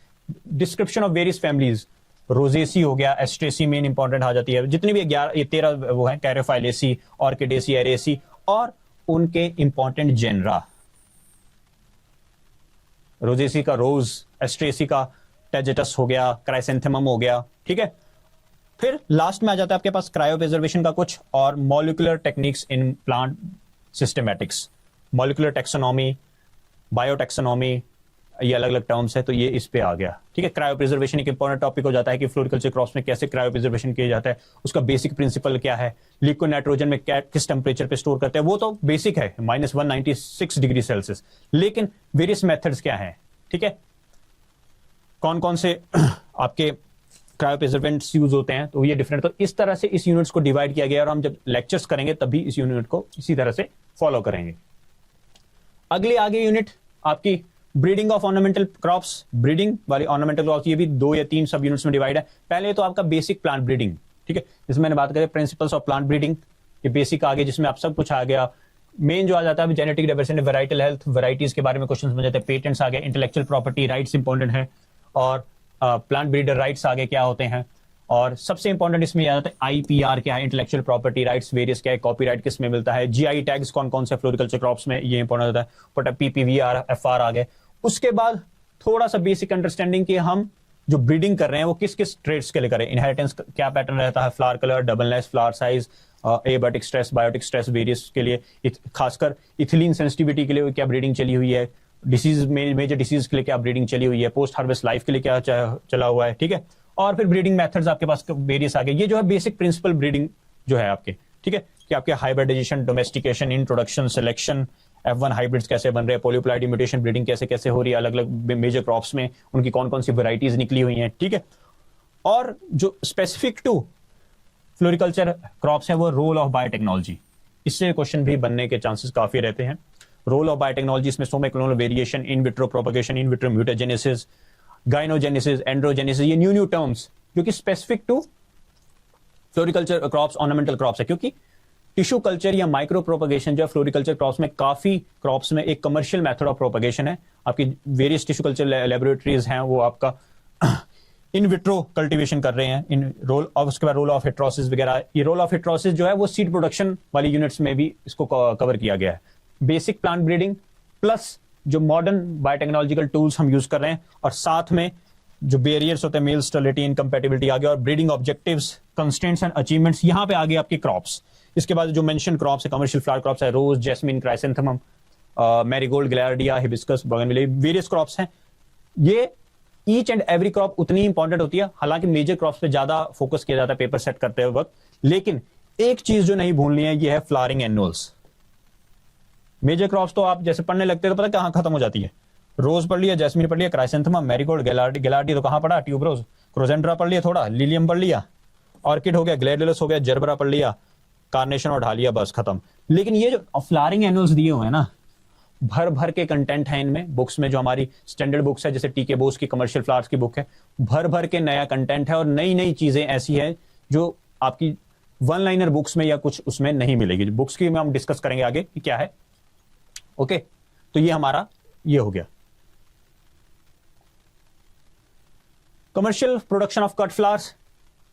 description of various families, Rosaceae हो गया, एस्ट्रेसी मेन इंपॉर्टेंट आ जाती है, जितनी भी 13 वो है, कैरोफाइलेसी, ऑर्किडेसी, एरेसी, और उनके इंपॉर्टेंट जेनरा, रोजेसी का रोज, एस्ट्रेसी का टेजेटस हो गया, क्राइसेंथेमम हो गया, ठीक है। फिर लास्ट में आ जाता है आपके पास क्रायोप्रिजर्वेशन का कुछ, और molecular techniques in plant systematics, molecular taxonomy, biotaxonomy, ये अलग अलग टर्म्स है, तो ये इस पे आ गया। ठीक है, क्रायो प्रिजर्वेशन एक इंपॉर्टेंट टॉपिक हो जाता है कि फ्लोरिकल्चर क्रॉप्स में कैसे क्रायो प्रिजर्वेशन किया जाता है, उसका बेसिक प्रिंसिपल क्या है, लिक्विड नाइट्रोजन में किस टेम्परेचर पे स्टोर करते हैं, वो तो बेसिक है -196 डिग्री सेल्सियस। लेकिन वेरियस मेथड्स क्या है, ठीक है, कौन कौन से आपके क्रायो प्रिजर्वेंट्स यूज होते हैं, तो ये डिफरेंट। तो इस तरह से इस यूनिट्स को डिवाइड किया गया और हम जब लेक्चर्स करेंगे तब भी इस यूनिट को इसी तरह से फॉलो करेंगे। अगले आगे यूनिट आपकी breeding of ornamental crops, breeding वाली ऑर्नामेंटल क्रॉप्स, ये भी 2 या 3 सब यूनिट्स में डिवाइड है। पहले तो आपका बेसिक प्लांट ब्रीडिंग, ठीक है, जिसमें मैंने बात करी प्रिंसिपल्स ऑफ प्लांट ब्रीडिंग, ये बेसिक आ गया, जिसमें आप सब कुछ आ गया। मेन जो आ जाता है जेनेटिक डाइवर्सिटी, वैराइटल हेल्थ, वैराइटीज के बारे में क्वेश्चन बन जाते हैं, पेटेंट्स आ गए, इंटेलेक्चुअल प्रॉपर्टी राइट्स इंपॉर्टेंट है, और प्लांट ब्रीडर राइट्स आगे क्या होते हैं, और सबसे इंपॉर्टेंट इसमें आ जाता है आईपीआर क्या है, इंटेलेक्चुअल प्रॉपर्टी राइट्स वेरियस क्या है, कॉपीराइट किस में मिलता है, जीआई टैग्स कौन कौन से फ्लोरिकल्चर क्रॉप्स में, ये इंपॉर्टेंट होता है, बट पीपीवीआर एफआर आ गए। उसके बाद थोड़ा सा बेसिक अंडरस्टैंडिंग कि हम जो ब्रीडिंग कर रहे हैं वो किस किस ट्रेड्स के लिए करें, इनहेरिटेंस क्या पैटर्न रहता है, flower colour, doubleness, flower size, abiotic stress, biotic stress various के लिए, खासकर इथिलीन सेंसिटिविटी के लिए क्या ब्रीडिंग चली हुई है, डिसीज मेजर डिसीज के लिए क्या ब्रीडिंग चली हुई है, पोस्ट हार्वेस्ट लाइफ के लिए क्या चला हुआ है, ठीक है। और फिर ब्रीडिंग मेथड्स आपके पास वेरियस आ गए। ये जो है बेसिक प्रिंसिपल ब्रीडिंग जो है आपके, ठीक है, कि आपके hybridization, domestication, introduction, selection, F1 hybrids कैसे बन रहे हैं, पॉलीप्लाइडी म्यूटेशन ब्रीडिंग कैसे कैसे हो रही है, अलग अलग मेजर क्रॉप्स में उनकी कौन कौन सी वैरायटीज निकली हुई हैं, ठीक है। और जो स्पेसिफिक टू फ्लोरिकल्चर क्रॉप्स है वो रोल ऑफ बायोटेक्नोलॉजी, इससे क्वेश्चन भी बनने के चांसेस काफी रहते हैं। रोल ऑफ बायोटेक्नोलॉजी इसमें somaclonal variation, in vitro propagation, in vitro mutagenesis, gynogenesis, androgenesis, ये न्यू टर्म्स जो कि specific to floriculture crops, ornamental crops है, क्योंकि टिश्यू कल्चर या माइक्रो प्रोपगेशन जो फ्लोरिकल्चर क्रॉप्स में काफी क्रॉप्स में एक कमर्शियल मेथड ऑफ प्रोपगेशन है। आपकी वेरियस टिश्यू कल्चर लेबोरेटरीज हैं वो आपका इन विट्रो कल्टीवेशन कर रहे हैं, इन रोल ऑफ, उसके बाद रोल ऑफ हेट्रोसिस वगैरह। ये रोल ऑफ हेट्रोसिस जो है वो सीड प्रोडक्शन वाली यूनिट्स में भी इसको कवर किया गया है। बेसिक प्लांट ब्रीडिंग प्लस जो मॉडर्न बायोटेक्नोलॉजिकल टूल्स हम यूज कर रहे हैं, और साथ में जो बैरियर्स होते हैं, मेल स्टेरिलिटी, इनकम्पैटिबिलिटी आ गया, और breeding objectives, constraints and achievements, यहां पे आ गए आपके क्रॉप्स। इसके बाद जो मेंशन क्रॉप्स है, कमर्शियल फ्लावर क्रॉप्स है, rose, jasmine, chrysanthemum, marigold, gladiolus, hibiscus, bougainvillea, various crops हैं। ये ईच एंड एवरी क्रॉप उतनी इंपॉर्टेंट होती है, हालांकि मेजर क्रॉप्स पे ज्यादा फोकस किया जाता है पेपर सेट करते हुए वक्त, लेकिन एक चीज जो नहीं भूलनी है ये है फ्लावरिंग एनुअल्स। मेजर क्रॉप्स तो आप जैसे पढ़ने लगते हैं तो पता कहां खत्म हो जाती है, रोज पढ़ लिया, जैस्मिन पढ़ लिया, क्राइसेंथेमम, मैरीगोल्ड, गिलार्डी तो कहां पढ़ा, ट्यूबरोज, क्रोजेंड्रा पढ़ लिया थोड़ा, लिलियम पढ़ लिया, ऑर्किड हो गया, ग्लैडियोलस हो गया, जर्बरा पढ़ लिया, कार्नेशन और ढालिया, बस खत्म। लेकिन ये जो फ्लावरिंग एनुअल्स दिए हुए हैं ना, भर भर के कंटेंट है इनमें, बुक्स में जो हमारी स्टैंडर्ड बुक्स है, जैसे टीके बोस की कमर्शियल फ्लावर्स की बुक है, भर भर के नया कंटेंट है और नई नई चीजें ऐसी है जो आपकी वन लाइनर बुक्स में या कुछ उसमें नहीं मिलेगी। बुक्स की में हम डिस्कस करेंगे आगे कि क्या है। ओके, तो ये हमारा ये हो गया commercial production of cut flowers.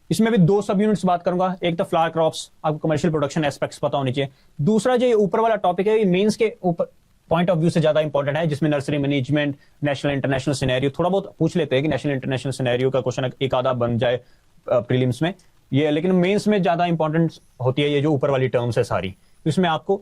इसमें भी 2 सब यूनिट्स बात करूंगा, एक तो फ्लावर क्रॉप्स, आपको कमर्शियल प्रोडक्शन एस्पेक्ट्स पता होनी चाहिए। दूसरा जो ये ऊपर वाला टॉपिक है, ये मेंस के ऊपर पॉइंट ऑफ व्यू से ज्यादा इंपॉर्टेंट है, जिसमें nursery management, national international scenario, थोड़ा बहुत पूछ लेते हैं कि नेशनल इंटरनेशनल सिनेरियो का क्वेश्चन एक आधा बन जाए प्रीलिम्स में ये, लेकिन मेंस में ज्यादा इंपॉर्टेंट होती है ये जो ऊपर वाली टर्म्स है सारी। इसमें आपको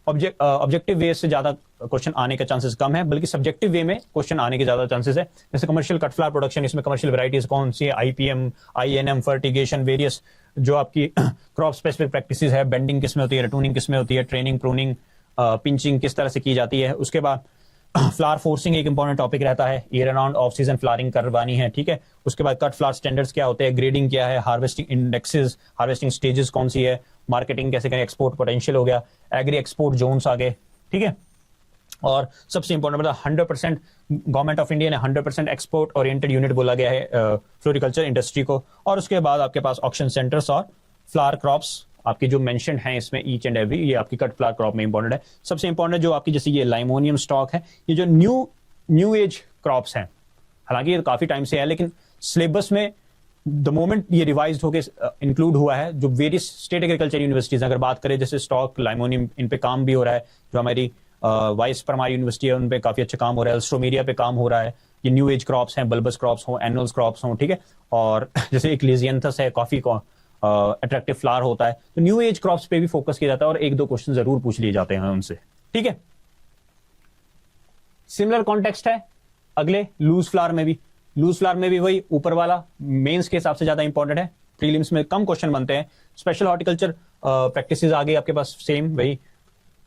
ऑब्जेक्टिव वे से ज्यादा क्वेश्चन आने का चांसेस कम है, बल्कि सब्जेक्टिव वे में क्वेश्चन आने के ज्यादा चांसेस है। जैसे कमर्शियल कट फ्लावर प्रोडक्शन, इसमें कमर्शियल वैरायटीज कौन सी है, आईपीएम, आईएनएम, फर्टिगेशन, वेरियस जो आपकी क्रॉप स्पेसिफिक प्रैक्टिसेस है, बेंडिंग किसमें होती है, रिटूनिंग किसमें होती है, ट्रेनिंग, प्रूनिंग, पिंचिंग किस तरह से की जाती है। उसके बाद फ्लावर फोर्सिंग एक इंपॉर्टेंट टॉपिक रहता है, year around off season flowering करवानी है, ठीक है। उसके बाद कट फ्लावर स्टैंडर्ड्स क्या होते हैं, ग्रेडिंग क्या है, हार्वेस्टिंग इंडेक्सेस, हार्वेस्टिंग स्टेजेस कौन सी है, मार्केटिंग कैसे करें, एक्सपोर्ट पोटेंशियल हो गया, एग्री एक्सपोर्ट जोन्स आ गए, ठीक है। और सबसे इंपॉर्टेंट मतलब 100% गवर्नमेंट ऑफ इंडिया ने 100% एक्सपोर्ट ओरिएंटेड यूनिट बोला गया है फ्लोरिकल्चर इंडस्ट्री को। और उसके बाद आपके पास ऑक्शन सेंटर्स और फ्लावर क्रॉप्स आपकी जो मेंशन है इसमें ईच एंड एवरी, ये आपकी कट फ्लावर क्रॉप में इंपॉर्टेंट है। सबसे इंपॉर्टेंट जो आपकी जैसे ये लाइमोनियम स्टॉक है, ये जो न्यू एज क्रॉप्स हैं, हालांकि ये काफी टाइम से है, लेकिन सिलेबस में द मोमेंट ये रिवाइज होकर इंक्लूड हुआ है, जो वेरियस स्टेट एग्रीकल्चर यूनिवर्सिटीज अगर बात करें, जैसे स्टॉक, लाइमोनियम, इन पे काम भी हो रहा है। जो हमारी वाइस परमार यूनिवर्सिटी है उन पे काफी अच्छा काम हो रहा है, एल्स्ट्रोमेरिया पे काम हो रहा है। ये न्यू एज क्रॉप्स हैं, बल्बस क्रॉप्स हो, एनुअल्स क्रॉप्स हो, ठीक है। और जैसे एक लिजियंथस है, काफी अट्रैक्टिव फ्लावर होता है, तो न्यू एज क्रॉप्स पे भी फोकस किया जाता है और 1-2 क्वेश्चन जरूर पूछ लिए जाते हैं उनसे, ठीक है। सिमिलर कॉन्टेक्स्ट है अगले लूज फ्लावर में भी। लूज फ्लावर में भी वही ऊपर वाला मेंस के हिसाब से ज्यादा इंपॉर्टेंट है, प्रीलिम्स में कम क्वेश्चन बनते हैं। स्पेशल हॉर्टिकल्चर प्रैक्टिसेस आ गई आपके पास, सेम वही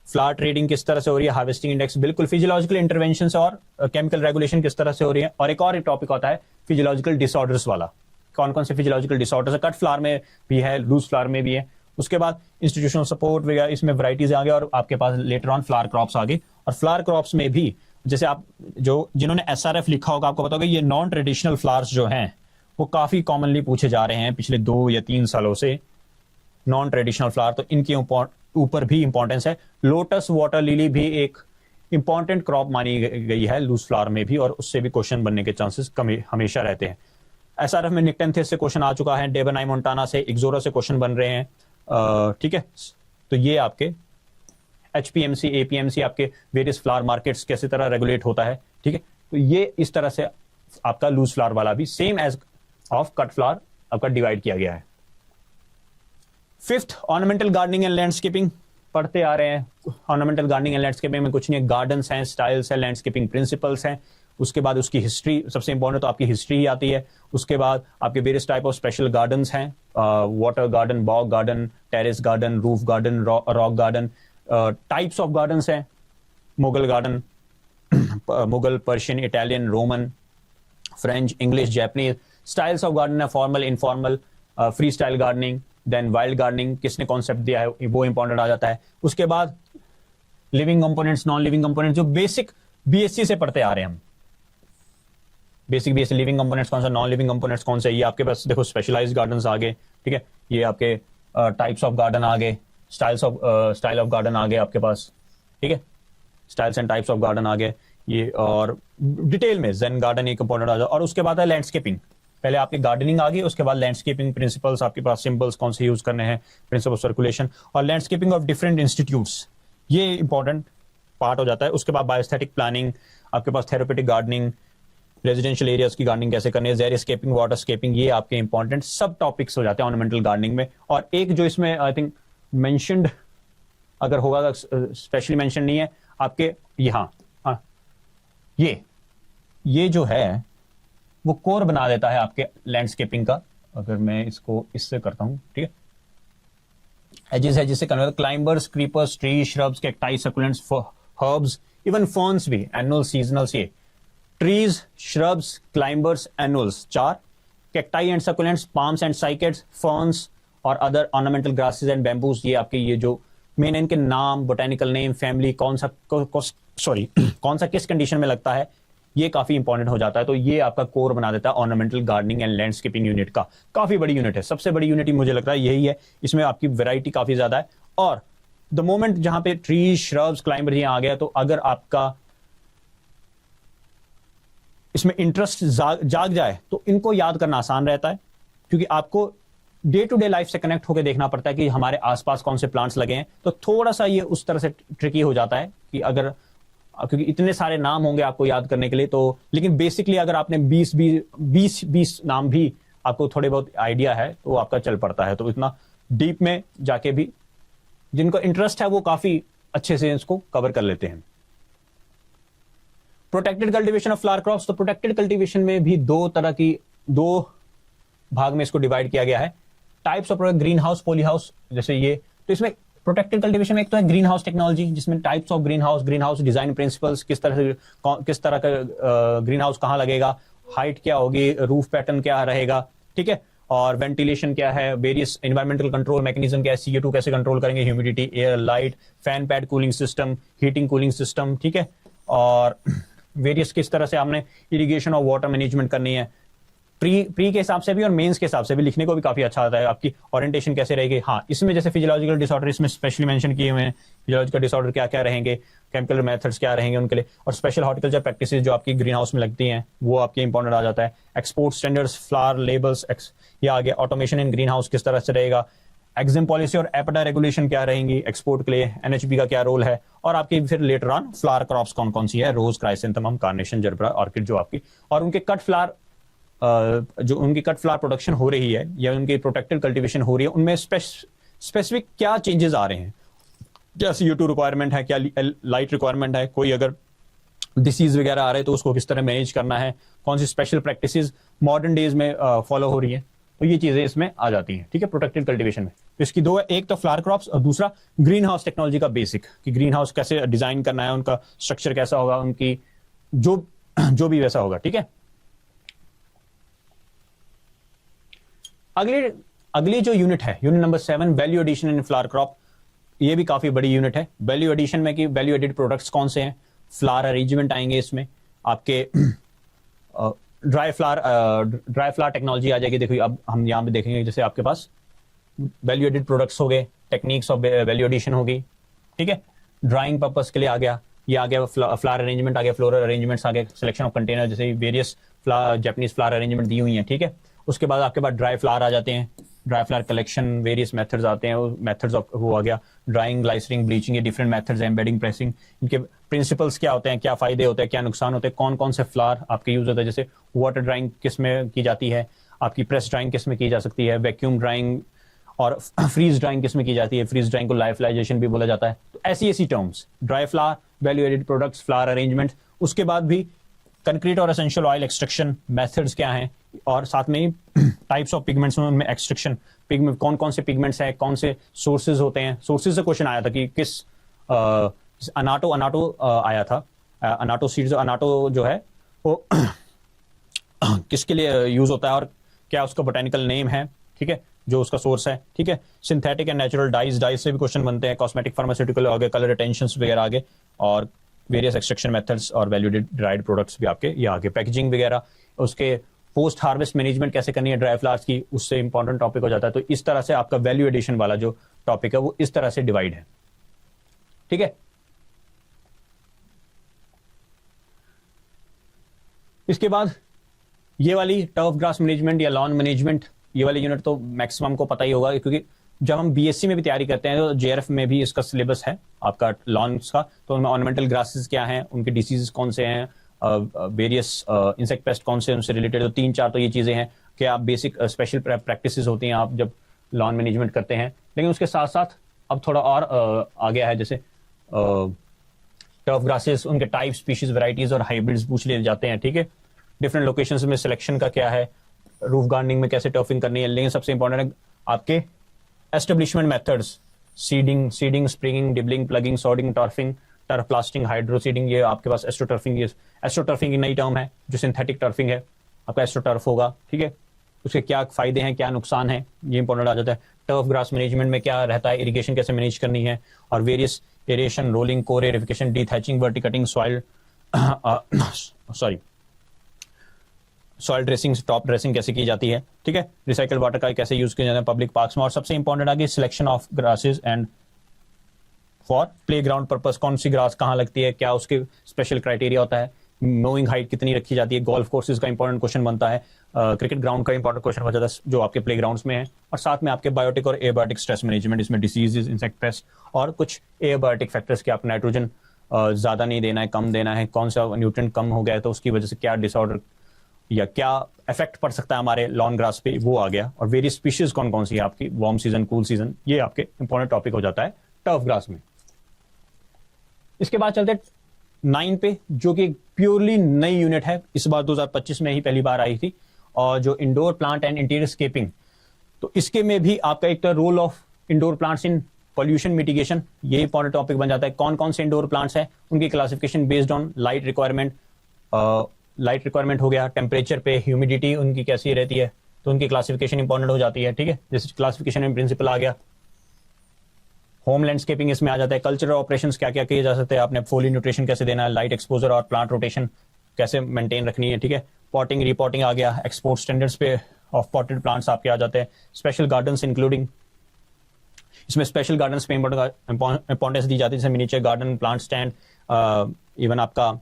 फ्लावर ट्रेडिंग किस तरह से हो रही है, हार्वेस्टिंग इंडेक्स बिल्कुल, फिजियोलॉजिकल इंटरवेंशन और केमिकल रेगुलेशन किस तरह से हो रही है। और एक और टॉपिक होता है फिजियोलॉजिकल डिसऑर्डर्स वाला, कौन कौन से फिजियोलॉजिकल डिसऑर्डर्स है, कट फ्लावर में भी है, लूज फ्लावर में भी है। उसके बाद इंस्टीट्यूशनल सपोर्ट वगैरह, इसमें वैरायटीज आ गए और आपके पास लेटर ऑन फ्लावर क्रॉप्स आ गए। और फ्लावर क्रॉप्स में भी जैसे आप जिन्होंने एसआरएफ लिखा होगा आपको पता होगा ये नॉन ट्रेडिशनल फ्लावर्स जो हैं वो काफी कॉमनली पूछे जा रहे हैं पिछले 2 या 3 सालों से, नॉन ट्रेडिशनल फ्लावर, तो इनके ऊपर भी इंपॉर्टेंस है। लोटस वाटर लिली भी एक इंपॉर्टेंट क्रॉप मानी गई है लूज फ्लावर में भी, और उससे भी क्वेश्चन बनने के चांसेस कम हमेशा रहते हैं। एसआरएफ में निक्टेंथिस से क्वेश्चन आ चुका है, डेबनाई मोन्टाना से, इक्सोरा से क्वेश्चन बन रहे हैं, ठीक है। तो ये आपके एचपीएमसी एपीएमसी आपके वेरियस फ्लावर मार्केट्स कैसे तरह रेगुलेट होता है, ठीक है। तो ये इस तरह से आपका लूज फ्लावर वाला भी same as of cut flower आपका डिवाइड किया गया है। Fifth, ornamental gardening and landscaping पढ़ते आ रहे हैं। ऑर्नामेंटल गार्डनिंग एंड लैंडस्केपिंग में कुछ नहीं है, गार्डन्स हैं, स्टाइल्स हैं, लैंडस्केपिंग प्रिंसिपल्स हैं। उसके बाद उसकी हिस्ट्री, सबसे इंपॉर्टेंट तो आपकी हिस्ट्री ही आती है। उसके बाद आपके various type of special gardens हैं, water garden, bog garden, terrace garden, roof garden, rock garden. Types of gardens हैं, Mughal garden, Mughal, Persian, Italian, Roman, French, English, Japanese. Styles of garden है formal, informal, free style gardening, then wild gardening, किसने concept दिया है वो important आ जाता है। उसके बाद living components, non living components, जो बेसिक बीएससी से पढ़ते आ रहे हैं हम। बेसिक बीएससी, लिविंग कंपोनेंट्स कौन सा, नॉन लिविंग कंपोनेंट्स कौन से, ये आपके पास देखो स्पेशलाइज्ड गार्डन्स आ गए, ठीक है। ये आपके टाइप्स ऑफ गार्डन आ गए, स्टाइल ऑफ गार्डन आ गए आपके पास, ठीक है। Styles and types of garden आ गए ये, और डिटेल में जेन गार्डन एक कंपोनेंट आ जाए। और उसके बाद है लैंडस्केपिंग, पहले आपकी गार्डनिंग आ गई, उसके बाद लैंडस्केपिंग प्रिंसिपल्स आपके पास, सिंबल्स कौन से यूज करने हैं, प्रिंसिपल ऑफ सर्कुलेशन, और लैंडस्केपिंग ऑफ डिफरेंट इंस्टीट्यूट्स, ये इंपॉर्टेंट पार्ट हो जाता है। उसके बाद बायोस्थेटिक प्लानिंग आपके पास, थेरेपेटिक गार्डनिंग, रेजिडेंशियल एरियाज की गार्डनिंग कैसे करनी है, ज़ेरिस्केपिंग, वाटर स्केपिंग, ये आपके इंपॉर्टेंट सब टॉपिक्स हो जाते हैं ऑर्नामेंटल गार्डनिंग में। और एक जो इसमें आई थिंक मेंशनड अगर होगा, स्पेशली मेंशन नहीं है आपके यहाँ, ये जो है वो कोर बना देता है आपके लैंडस्केपिंग का। अगर मैं इसको इससे करता हूं, ठीक है, एजेस है जिससे convert, climbers, creepers, tree, shrubs, cacti, succulents, herbs, even ferns भी, एनुअल, सीजनल्स, ये trees, shrubs, climbers, annuals 4, cacti and succulents, palms and cycads, ferns और other ornamental grasses and bamboos, ये आपके ये जो मेन इनके नाम, बोटेनिकल नेम, फैमिली, कौन सा किस कंडीशन में लगता है, ये काफी इंपॉर्टेंट हो जाता है। तो ये आपका कोर बना देता है ornamental gardening and landscaping unit का। काफी बड़ी यूनिट है, सबसे बड़ी यूनिट मुझे लगता है यही है, इसमें आपकी वैरायटी काफी ज्यादा है। और द मोमेंट जहां पे ट्री, श्रब्स, क्लाइंबर ये आ गया, तो अगर आपका इसमें इंटरेस्ट जाग जाए तो इनको याद करना आसान रहता है, क्योंकि आपको डे टू डे लाइफ से कनेक्ट होकर देखना पड़ता है कि हमारे आसपास कौन से प्लांट्स लगे हैं। तो थोड़ा सा ये उस तरह से ट्रिकी हो जाता है कि अगर, क्योंकि इतने सारे नाम होंगे आपको याद करने के लिए, तो लेकिन बेसिकली अगर आपने 20 नाम भी आपको थोड़े बहुत आइडिया है तो आपका चल पड़ता है। तो इतना डीप में जाके भी जिनको इंटरेस्ट है वो काफी अच्छे से इसको कवर कर लेते हैं। Protected cultivation of flower crops, तो प्रोटेक्टेड कल्टीवेशन में भी दो भाग में इसको डिवाइड किया गया है। Types of green house, poly house, जैसे ये, तो इसमें प्रोटेक्टेड कल्टीवेशन में एक तो है ग्रीन हाउस टेक्नोलॉजी, जिसमें types of green house design principles, किस तरह का ग्रीन हाउस कहां लगेगा, हाइट क्या होगी, रूफ पैटर्न क्या रहेगा, ठीक है, और वेंटिलेशन क्या है, वेरियस एनवायरमेंटल कंट्रोल मैकेनिज्म क्या है, CO2 कैसे कंट्रोल करेंगे, humidity, air, light, fan pad cooling system, heating cooling system, ठीक है, और वेरियस किस तरह से हमने इरिगेशन और वाटर मैनेजमेंट करनी है, प्री के हिसाब से भी और मेंस के हिसाब से भी लिखने को भी काफी अच्छा आता है। आपकी ओरिएंटेशन कैसे रहेगी, हाँ इसमें जैसे फिजियोलॉजिकल डिसऑर्डर इसमें स्पेशली मेंशन किए हुए हैं, फिजियोलॉजिकल डिसऑर्डर क्या क्या रहेंगे, केमिकल मेथड्स क्या रहेंगे उनके लिए, और स्पेशल हॉर्टिकल्चर प्रैक्टिसेस जो आपकी ग्रीन हाउस में लगती हैं वो आपके इंपॉर्टेंट आ जाता है। एक्सपोर्ट स्टैंडर्ड्स, फ्लावर लेबल्स, ये आ गया। ऑटोमेशन इन ग्रीन हाउस किस तरह से रहेगा, एग्जिम पॉलिसी और एपिडा रेगुलेशन क्या रहेंगी एक्सपोर्ट के लिए, NHB का क्या रोल है, और आपकी फिर लेटर ऑन फ्लावर क्रॉप्स कौन कौन सी है, रोज, क्राइसेंथेमम, कार्नेशन, जरबरा, ऑर्किड जो आपकी, और उनके कट फ्लावर जो उनकी कट फ्लावर प्रोडक्शन हो रही है या उनकी प्रोटेक्टेड कल्टीवेशन हो रही है, उनमें स्पेसिफिक क्या चेंजेस आ रहे हैं, क्या CO2 रिक्वायरमेंट है, क्या लाइट रिक्वायरमेंट है, कोई अगर डिसीज वगैरह आ रहे हैं तो उसको किस तरह मैनेज करना है, कौन सी स्पेशल प्रैक्टिसेस मॉडर्न डेज में फॉलो हो रही है, तो ये चीजें इसमें आ जाती हैं, ठीक है, प्रोटेक्टेड कल्टीवेशन में। तो इसकी दो है, एक तो फ्लावर क्रॉप्स और दूसरा ग्रीन हाउस टेक्नोलॉजी का बेसिक, कि ग्रीन हाउस कैसे डिजाइन करना है, उनका स्ट्रक्चर कैसा होगा, उनकी जो जो भी वैसा होगा, ठीक है। अगली अगली जो यूनिट है, unit number 7, value addition in flower crop. ये भी काफी बड़ी यूनिट है। वैल्यू एडिशन में कि वैल्यू एडेड प्रोडक्ट्स कौन से हैं, फ्लावर अरेंजमेंट आएंगे इसमें, आपके ड्राई फ्लावर टेक्नोलॉजी आ जाएगी। देखिए अब हम यहाँ पे देखेंगे, जैसे आपके पास वैल्यू एडेड प्रोडक्ट्स हो गए, टेक्निक्स ऑफ वैल्यू एडिशन होगी, ठीक है। ड्राइंग पर्पस के लिए आ गया, ये आ गया फ्लावर अरेंजमेंट आ गया, फ्लोरल अरेंजमेंट्स आ गए, सिलेक्शन ऑफ कंटेनर, जैसे वेरियस जापानीज फ्लावर अरेंजमेंट दी हुई हैं, ठीक है। उसके बाद आपके पास ड्राई फ्लावर आ जाते हैं, dry flower collection, various methods आते हैं, मेथड्स ऑफ वो आ गया, ड्राइंग, ग्लाइसरिंग, ब्लीचिंग, ये डिफरेंट मेथड्स हैं, एम्बेडिंग, प्रेसिंग, इनके प्रिंसिपल्स क्या होते हैं, क्या फायदे होते हैं, क्या नुकसान होते हैं, कौन कौन से फ्लावर आपके यूज होते हैं, जैसे वाटर ड्राइंग किस में की जाती है, आपकी प्रेस ड्राइंग किस में की जा सकती है, वैक्यूम ड्राइंग और फ्रीज ड्राइंग किस में की जाती है, फ्रीज ड्राइंग को लाइफलाइजेशन भी बोला जाता है। तो ऐसी terms, dry flower, value added products, flower arrangement. उसके बाद भी कंक्रीट और एसेंशियल ऑयल एक्सट्रैक्शन मेथड्स क्या हैं, और साथ में ही टाइप्स ऑफ पिगमेंट्स में उनमें एक्सट्रैक्शन, पिगमेंट कौन कौन से पिगमेंट्स हैं, कौन से सोर्सेज होते हैं। सोर्सेज से क्वेश्चन आया था कि किस अनाटो आया था, अनाटो सीड्स, अनाटो जो है वो किसके लिए यूज होता है और क्या उसका बोटेनिकल नेम है, ठीक है, जो उसका सोर्स है, ठीक है। सिंथेटिक एंड नेचुरल डाइज से भी क्वेश्चन बनते हैं, कॉस्मेटिक, फार्मास्यूटिकल आगे, कलर रिटेंशंस वगैरह आगे, और वेरियस एक्सट्रैक्शन मेथड्स और वैल्यू ड्राइड प्रोडक्ट्स भी आपके ये आगे, पैकेजिंग वगैरह, उसके पोस्ट हार्वेस्ट मैनेजमेंट कैसे करनी है ड्राई फ्लावर्स की, उससे इंपॉर्टेंट टॉपिक हो जाता है। तो इस तरह से आपका वैल्यू एडिशन वाला जो टॉपिक है वो इस तरह से डिवाइड है, ठीक है। इसके बाद ये वाली टर्फ ग्रास मैनेजमेंट या लॉन मैनेजमेंट, ये वाली यूनिट तो मैक्सिमम को पता ही होगा, क्योंकि जब हम बीएससी में भी तैयारी करते हैं तो जेआरएफ में भी इसका सिलेबस है आपका लॉन्स का। तो उनमें ऑर्नामेंटल ग्रासेस क्या हैं, उनके डिसीजेस कौन से हैं, वेरियस इंसेक्ट पेस्ट कौन से उनसे रिलेटेड, तो 3-4 तो ये चीजें हैं कि आप बेसिक स्पेशल प्रैक्टिसेस होती हैं आप जब लॉन मैनेजमेंट करते हैं। लेकिन उसके साथ साथ अब थोड़ा और आ गया है, जैसे टर्फ ग्रासेस, उनके टाइप, स्पीशीज, वैरायटीज और हाइब्रिड्स पूछ लिए जाते हैं, ठीक है। डिफरेंट लोकेशंस में सिलेक्शन का क्या है, रूफ गार्डनिंग में कैसे टर्फिंग करनी है। लेकिन सबसे इंपॉर्टेंट है आपके establishment methods, seeding, sprigging, dibbling, plugging, sodding, turfing, turf plastering, hydroseeding, ये आपके पास एस्ट्रोटर्फिंग। ये एस्ट्रोटर्फिंग की नई टर्म है, जो सिंथेटिक टर्फिंग है, आपका एस्ट्रोटर्फ होगा, ठीक है। उसके क्या फायदे हैं, क्या नुकसान है, ये इंपॉर्टेंट आ जाता है। टर्फ ग्रास मैनेजमेंट में क्या रहता है, इरिगेशन कैसे मैनेज करनी है, और various aeration, rolling, core aerification, dethatching, verti cutting, soil dressing, top dressing कैसे की जाती है, ठीक है। रिसाइकल वाटर का कैसे यूज किया जाता है पब्लिक पार्क्स में। और सबसे इंपॉर्टेंट आगे selection of grasses and for playground purpose, कौन सी ग्रास कहाँ लगती है, क्या उसके स्पेशल क्राइटेरिया होता है, मोइंग हाइट कितनी रखी जाती है। गोल्फ कोर्सेज का इंपॉर्टेंट क्वेश्चन बनता है, क्रिकेट ग्राउंड का इंपॉर्टेंट क्वेश्चन बन जाता है जो आपके प्लेग्राउंड्स में है। और साथ में आपके बायोटिक और एबायोटिक स्ट्रेस मैनेजमेंट, इसमें डिसीजेज, इंसेक्ट पेस्ट और कुछ एबायोटिक फैक्टर्स के, आप नाइट्रोजन ज्यादा नहीं देना है, कम देना है, कौन सा न्यूट्रिएंट कम हो गया है तो उसकी वजह से क्या डिसऑर्डर या क्या इफेक्ट पड़ सकता है हमारे लॉन ग्रास पे, वो आ गया। और वेरियस स्पीशीज कौन कौन सी है आपकी, वार्म सीजन, कूल सीजन, ये आपके इंपॉर्टेंट टॉपिक हो जाता है टर्फ ग्रास में। इसके बाद चलते 9 पे, जो कि प्योरली नई यूनिट है, इस बार 2025 में ही पहली बार आई थी, और जो indoor plant and interior scaping. तो इसके में भी आपका एक role of indoor plants in pollution mitigation, ये इंपॉर्टेंट टॉपिक बन जाता है। कौन कौन से इंडोर प्लांट्स हैं, उनकी classification based on light requirement हो गया, टेम्परेचर पे, ह्यूमिडिटी उनकी कैसी रहती है, तो उनकी क्लासिफिकेशन इंपॉर्टेंट हो जाती है, ठीक है। जैसे क्लासिफिकेशन में प्रिंसिपल आ गया। होम लैंडस्केपिंग इसमें आ जाता है, कल्चरल ऑपरेशंस क्या क्या किए जा सकते हैं, आपने फोलियर न्यूट्रिशन कैसे देना है, लाइट एक्सपोजर और प्लांट रोटेशन कैसे मेंटेन रखनी है, ठीक है। पॉटिंग, रिपोर्टिंग आ गया, एक्सपोर्ट स्टैंडर्ड्स पे ऑफ पॉटेड प्लांट्स आपके आ जाते हैं। स्पेशल गार्डन्स इंक्लूडिंग, इसमें स्पेशल गार्डन्स पे इंपॉर्टेंस दी जाती है, जैसे miniature garden, plant stand, even आपका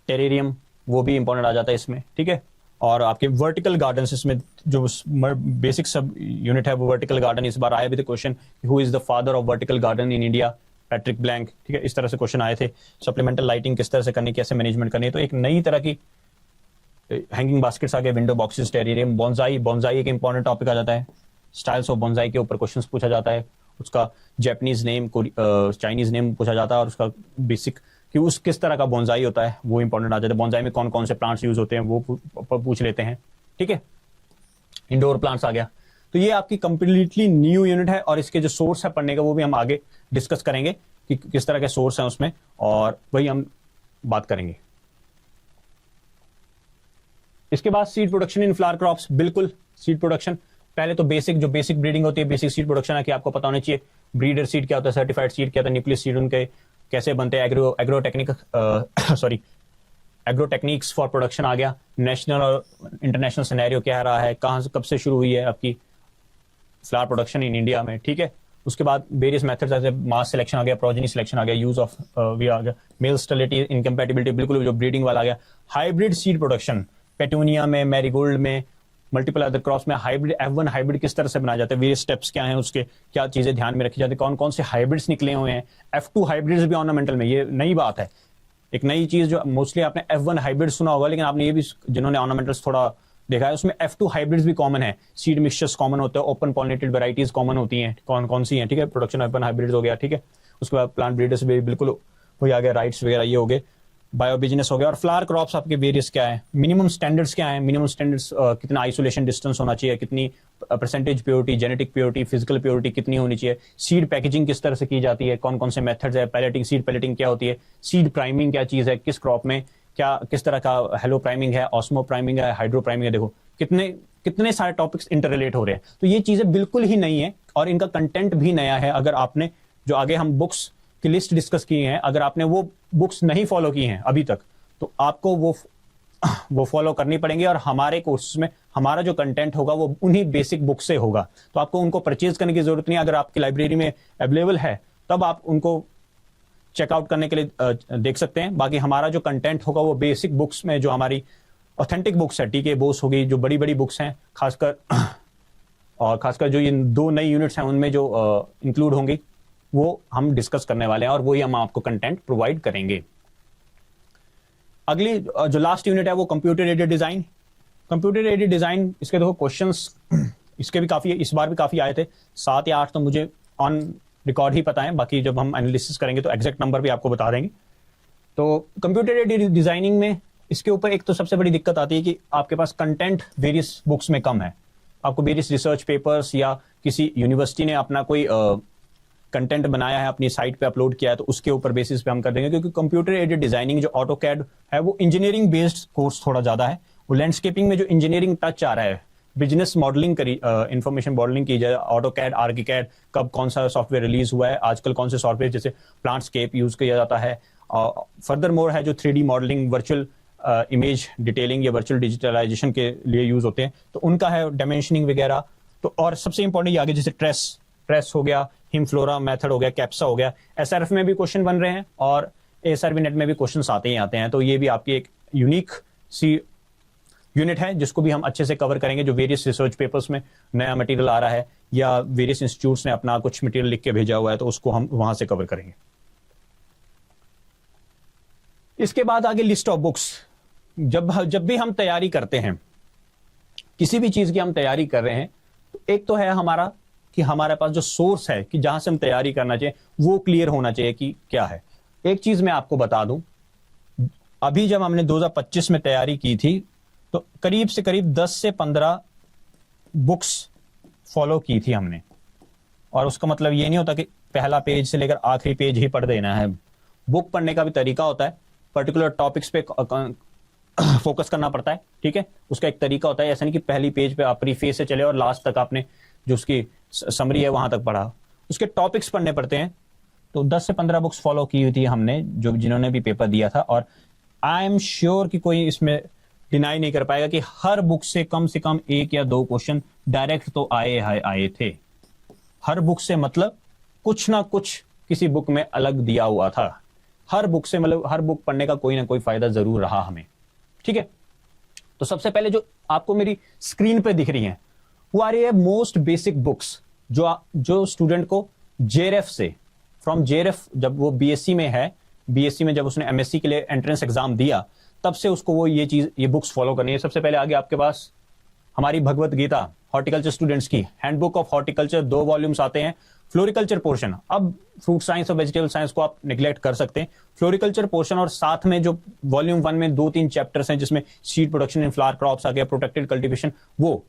टेरेरियम, वो भी इंपॉर्टेंट आ जाता है इसमें, ठीक है। और आपके वर्टिकल गार्डन्स, इसमें जो बेसिक सब यूनिट है वो वर्टिकल गार्डन। इस बार आया भी थे question, who is the father of vertical garden in India, Patrick blank, ठीक है। इस तरह से क्वेश्चन आए थे। सप्लीमेंटल लाइटिंग किस तरह से करनी, कैसे मैनेजमेंट करनी है, तो एक नई तरह की हैंगिंग बास्केट्स आ गए, विंडो बॉक्सेस, टेरेरियम, बॉन्साई एक इंपॉर्टेंट टॉपिक आ जाता है। स्टाइल्स ऑफ बॉन्साई के ऊपर क्वेश्चन पूछा जाता है। उसका जापानीज नेम, चाइनीज नेम पूछा जाता है, और उसका बेसिक कि उस किस तरह का बोनसाई होता है वो इंपॉर्टेंट आ जाता है। बोनसाई में कौन कौन से प्लांट्स यूज होते हैं वो पूछ लेते हैं, ठीक है। इंडोर प्लांट्स आ गया। तो ये आपकी कंप्लीटली न्यू यूनिट है, और इसके जो सोर्स है पढ़ने का वो भी हम आगे डिस्कस करेंगे कि किस तरह के सोर्स हैं उसमें, और वही हम बात करेंगे। इसके बाद seed production in flower crops. बिल्कुल, सीड प्रोडक्शन पहले तो बेसिक ब्रीडिंग होती है, बेसिक सीड प्रोडक्शन है कि आपको पता होना चाहिए ब्रीडर सीड क्या होता है, सर्टिफाइड सीड क्या होता है, न्यूक्लियस सीड उनके कैसे बनते हैं, एग्रो टेक्निक्स फॉर प्रोडक्शन आ गया। नेशनल और इंटरनेशनल सिनेरियो क्या रहा है, कहाँ से कब से शुरू हुई है आपकी फ्लावर प्रोडक्शन इन इंडिया में, ठीक है। उसके बाद वेरियस मेथड्स जैसे मास सिलेक्शन आ गया, प्रोजेनी सिलेक्शन आ गया, यूज ऑफ वी आ गया, मेल स्टेरिलिटी, इनकम्पैटिबिलिटी, बिल्कुल जो ब्रीडिंग वाला आ गया। हाइब्रिड सीड प्रोडक्शन, पेटूनिया में, मैरीगोल्ड में, मल्टीपल अदर क्रॉप्स में हाइब्रिड F1 हाइब्रिड किस तरह से बनाया जाता है, वेरियस स्टेप्स क्या हैं उसके, क्या चीजें ध्यान में रखी जाती है, कौन कौन से हाइब्रिड्स निकले हुए हैं। F2 हाइब्रिड्स भी ऑर्नामेंटल में, ये नई बात है, एक नई चीज जो मोस्टली आपने F1 हाइब्रिड सुना होगा, लेकिन आपने ये भी जिन्होंने ऑर्नामेंटल्स थोड़ा देखा है उसमें F2 हाइब्रिड्स भी कॉमन है, सीड मिक्सचर्स कॉमन होते हैं, ओपन पॉलिनेटेड वैरायटीज कॉमन होती हैं, कौन कौन सी हैं, ठीक है। प्रोडक्शन F1 हाइब्रिड्स हो गया, ठीक है। उसके बाद प्लांट ब्रीडर्स भी बिल्कुल वही आ गया, राइट्स वगैरह ये हो गए, बायो बिजनेस हो गया। और फ्लावर क्रॉप्स आपके वेरियस क्या है, मिनिमम स्टैंडर्ड्स क्या है, मिनिमम स्टैंडर्ड्स कितना आइसोलेशन डिस्टेंस होना चाहिए, कितनी percentage purity, genetic purity, physical purity कितनी होनी चाहिए, सीड पैकेजिंग किस तरह से की जाती है, कौन कौन से मेथड्स है, पैलेटिंग, सीड पैलेटिंग क्या होती है, सीड प्राइमिंग क्या चीज है, किस क्रॉप में क्या किस तरह का हेलो प्राइमिंग है, ऑस्मो प्राइमिंग है, हाइड्रो प्राइमिंग है, देखो कितने सारे टॉपिक्स इंटररिलेट हो रहे हैं। तो ये चीजें बिल्कुल ही नई है, और इनका कंटेंट भी नया है। अगर आपने जो आगे हम बुक्स की लिस्ट डिस्कस की है, अगर आपने वो बुक्स नहीं फॉलो की हैं अभी तक, तो आपको वो फॉलो करनी पड़ेंगी, और हमारे कोर्स में हमारा जो कंटेंट होगा वो उन्हीं बेसिक बुक से होगा, तो आपको उनको परचेज करने की जरूरत नहीं है। अगर आपकी लाइब्रेरी में अवेलेबल है तब आप उनको चेकआउट करने के लिए देख सकते हैं। बाकी हमारा जो कंटेंट होगा वो बेसिक बुक्स में, जो हमारी ऑथेंटिक बुक्स है, टीके बोस हो गई, जो बड़ी बड़ी बुक्स हैं खासकर जो ये 2 नई यूनिट्स हैं उनमें जो इंक्लूड होंगी वो हम डिस्कस करने वाले हैं, और वही हम आपको कंटेंट प्रोवाइड करेंगे। अगली जो लास्ट यूनिट है वो computer aided design. Computer aided design, इसके देखो क्वेश्चंस इसके भी काफी, इस बार भी काफी आए थे, 7 या 8 तो मुझे ऑन रिकॉर्ड ही पता है, बाकी जब हम एनालिसिस करेंगे तो एग्जैक्ट नंबर भी आपको बता देंगे। तो कंप्यूटर एडेड डिजाइनिंग में इसके ऊपर एक तो सबसे बड़ी दिक्कत आती है कि आपके पास कंटेंट वेरियस बुक्स में कम है, आपको वेरियस रिसर्च पेपर्स या किसी यूनिवर्सिटी ने अपना कोई कंटेंट बनाया है, अपनी साइट पे अपलोड किया है, तो उसके ऊपर बेसिस पे हम कर देंगे। क्योंकि कंप्यूटर एडेड डिजाइनिंग जो ऑटोकैड है वो इंजीनियरिंग बेस्ड कोर्स थोड़ा ज्यादा है, वो लैंडस्केपिंग में जो इंजीनियरिंग टच आ रहा है, बिजनेस मॉडलिंग करी, इंफॉर्मेशन मॉडलिंग की जाए, ऑटोकैड, आर्किकैड, कब कौन सा सॉफ्टवेयर रिलीज हुआ है, आजकल कौन से सॉफ्टवेयर जैसे प्लांटस्केप यूज किया जाता है, फर्दर मोर है जो 3D modelling, virtual image detailing या वर्चुअल डिजिटलाइजेशन के लिए यूज होते हैं, तो उनका है डायमेंशनिंग वगैरह। तो और सबसे इंपॉर्टेंट ये आगे जैसे ट्रेस हो गया, हिमफ्लोरा मेथड हो गया, कैप्सा हो गया, SRF में भी क्वेश्चन बन रहे हैं और ASRB नेट में भी क्वेश्चन आते हैं। तो ये भी आपकी एक यूनिक सी यूनिट है जिसको भी हम अच्छे से कवर करेंगे, जो वेरियस रिसर्च पेपर्स में नया मटेरियल आ रहा है या वेरियस इंस्टीट्यूट्स ने अपना कुछ मटेरियल लिख के भेजा हुआ है, तो उसको हम वहां से कवर करेंगे। इसके बाद आगे लिस्ट ऑफ बुक्स। जब भी हम तैयारी करते हैं, किसी भी चीज की हम तैयारी कर रहे हैं, तो एक तो है हमारा कि हमारे पास जो सोर्स है कि जहां से हम तैयारी करना चाहिए वो क्लियर होना चाहिए कि क्या है। एक चीज मैं आपको बता दूं, अभी जब हमने 2025 में तैयारी की थी तो करीब से करीब 10 से 15 बुक्स फॉलो की थी हमने, और उसका मतलब ये नहीं होता कि पहला पेज से लेकर आखिरी पेज ही पढ़ देना है। बुक पढ़ने का भी तरीका होता है, पर्टिकुलर टॉपिक्स पे फोकस करना पड़ता है, ठीक है, उसका एक तरीका होता है। ऐसा नहीं कि पहली पेज पे आप प्रीफेस से चले और लास्ट तक आपने जो उसकी समरी है वहां तक पढ़ा, उसके टॉपिक्स पढ़ने पड़ते हैं। तो 10 से 15 बुक्स फॉलो की हुई थी हमने, जो जिन्होंने भी पेपर दिया था, और आई एम श्योर कि कोई इसमें डिनाई नहीं कर पाएगा कि हर बुक से कम 1 या 2 क्वेश्चन डायरेक्ट तो आए थे। हर बुक से मतलब कुछ ना कुछ किसी बुक में अलग दिया हुआ था। हर बुक से मतलब हर बुक पढ़ने का कोई ना कोई फायदा जरूर रहा हमें, ठीक है। तो सबसे पहले जो आपको मेरी स्क्रीन पे दिख रही हैं वो आ रही है मोस्ट बेसिक बुक्स, जो स्टूडेंट को जेआरएफ से, फ्रॉम जेआरएफ जब वो बीएससी में है, बीएससी में जब उसने एमएससी के लिए एंट्रेंस एग्जाम दिया, तब से उसको वो ये बुक्स फॉलो करनी है। सबसे पहले आगे आपके पास हमारी भगवत गीता हॉर्टिकल्चर स्टूडेंट्स की हैंडबुक ऑफ हॉर्टिकल्चर, 2 वॉल्यूम्स आते हैं, फ्लोरिकल्चर पोर्शन, अब फ्रूट साइंस और वेजिटेबल साइंस को आप निग्लेक्ट कर सकते हैं। फ्लोरिकल्चर पोर्शन और साथ में जो वॉल्यूम 1 में 2-3 चैप्टर्स हैं जिसमें seed production in flower crops आ गया, प्रोटेक्टेड कल्टीवेशन, वो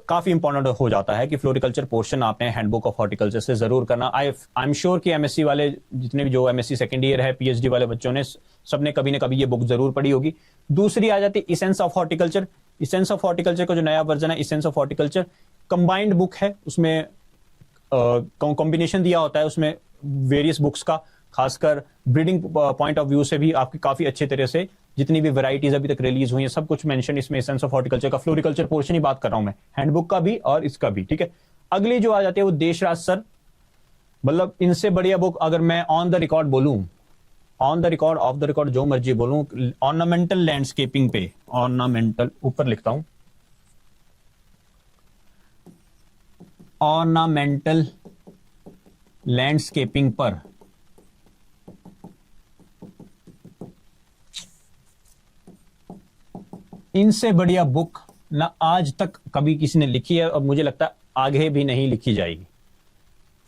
काफी इंपॉर्टेंट हो जाता है कि फ्लोरिकल्चर पोर्शन आपने हैंडबुक ऑफ हॉर्टिकल्चर से जरूर करना। आई एम श्योर कि एमएससी वाले जितने भी जो एमएससी सेकंड ईयर है, पीएचडी वाले बच्चों ने सबने कभी ना कभी ये बुक जरूर पढ़ी होगी। दूसरी आ जाती है essence of horticulture. Essence of horticulture का जो नया वर्जन है, essence of horticulture combined book है, उसमें कॉम्बिनेशन दिया होता है उसमें वेरियस बुक्स का, खासकर ब्रीडिंग पॉइंट ऑफ व्यू से भी आपकी काफी अच्छे तरह से जितनी भी वैरायटीज अभी तक रिलीज हुई है सब कुछ मेंशन इसमें एसेंस ऑफ हॉर्टिकल्चर का, फ्लोरिकल्चर पोर्शन ही बात कर रहा हूं मैं, हैंडबुक का भी और इसका भी, ठीक है। अगली जो आ जाती है वो देशराज सर, मतलब इनसे बढ़िया बुक अगर मैं ऑन द रिकॉर्ड बोलूं, on the record, of the record, जो मर्जी बोलूं, ऑर्नामेंटल लैंडस्केपिंग पे, ऑर्नामेंटल ऊपर लिखता हूं, ऑर्नामेंटल लैंडस्केपिंग पर इनसे बढ़िया बुक ना आज तक कभी किसी ने लिखी है और मुझे लगता है आगे भी नहीं लिखी जाएगी।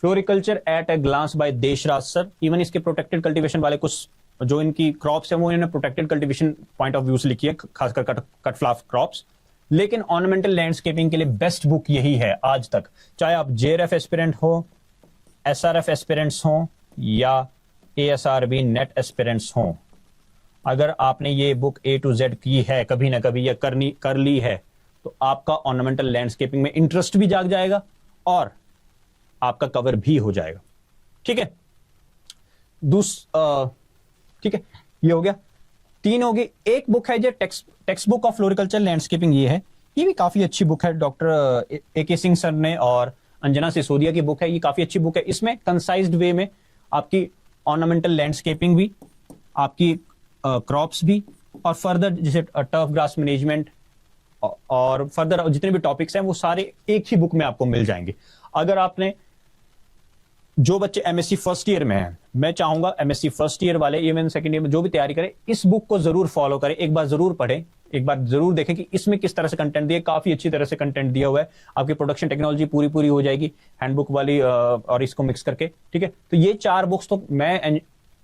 Floriculture at a glance by Deshraj sir. Even इसके प्रोटेक्टेड कल्टीवेशन वाले कुछ जो इनकी क्रॉप्स है वो इन्होंने protected cultivation point of view से लिखी है, खासकर कट फ्लावर क्रॉप्स। लेकिन ऑर्नामेंटल लैंडस्केपिंग के लिए बेस्ट बुक यही है आज तक, चाहे आप जेआरएफ एस्पिरेंट हो, एसआरएफ एस्पिरेंट्स हो या एएसआरबी नेट एस्पिरेंट्स हो। अगर आपने ये बुक ए टू जेड की है कभी ना कभी या कर ली है तो आपका ऑर्नामेंटल लैंडस्केपिंग में इंटरेस्ट भी जाग जाएगा और आपका कवर भी हो जाएगा, ठीक है। ठीक है, ये हो गया, 3 हो गई। एक बुक है जो text book of floriculture landscaping, ये भी काफी अच्छी बुक है, डॉक्टर ए.के. सिंह सर ने और अंजना सिसोदिया की बुक है। ये काफी अच्छी बुक है, इसमें कंसाइज्ड वे में आपकी ऑर्नामेंटल लैंडस्केपिंग भी, आपकी क्रॉप्स भी और फर्दर जैसे टर्फ ग्रास मैनेजमेंट और फर्दर जितने भी टॉपिक्स हैं वो सारे एक ही बुक में आपको मिल जाएंगे। अगर आपने, जो बच्चे एमएससी फर्स्ट ईयर में हैं, मैं चाहूंगा एमएससी फर्स्ट ईयर वाले इवन सेकंड ईयर में जो भी तैयारी करें इस बुक को जरूर फॉलो करें, एक बार जरूर पढ़ें, एक बार जरूर देखें कि इसमें किस तरह से कंटेंट दिया, काफी अच्छी तरह से कंटेंट दिया हुआ है। आपकी प्रोडक्शन टेक्नोलॉजी पूरी हो जाएगी हैंडबुक वाली और इसको मिक्स करके, ठीक है। तो ये 4 बुक्स तो मैं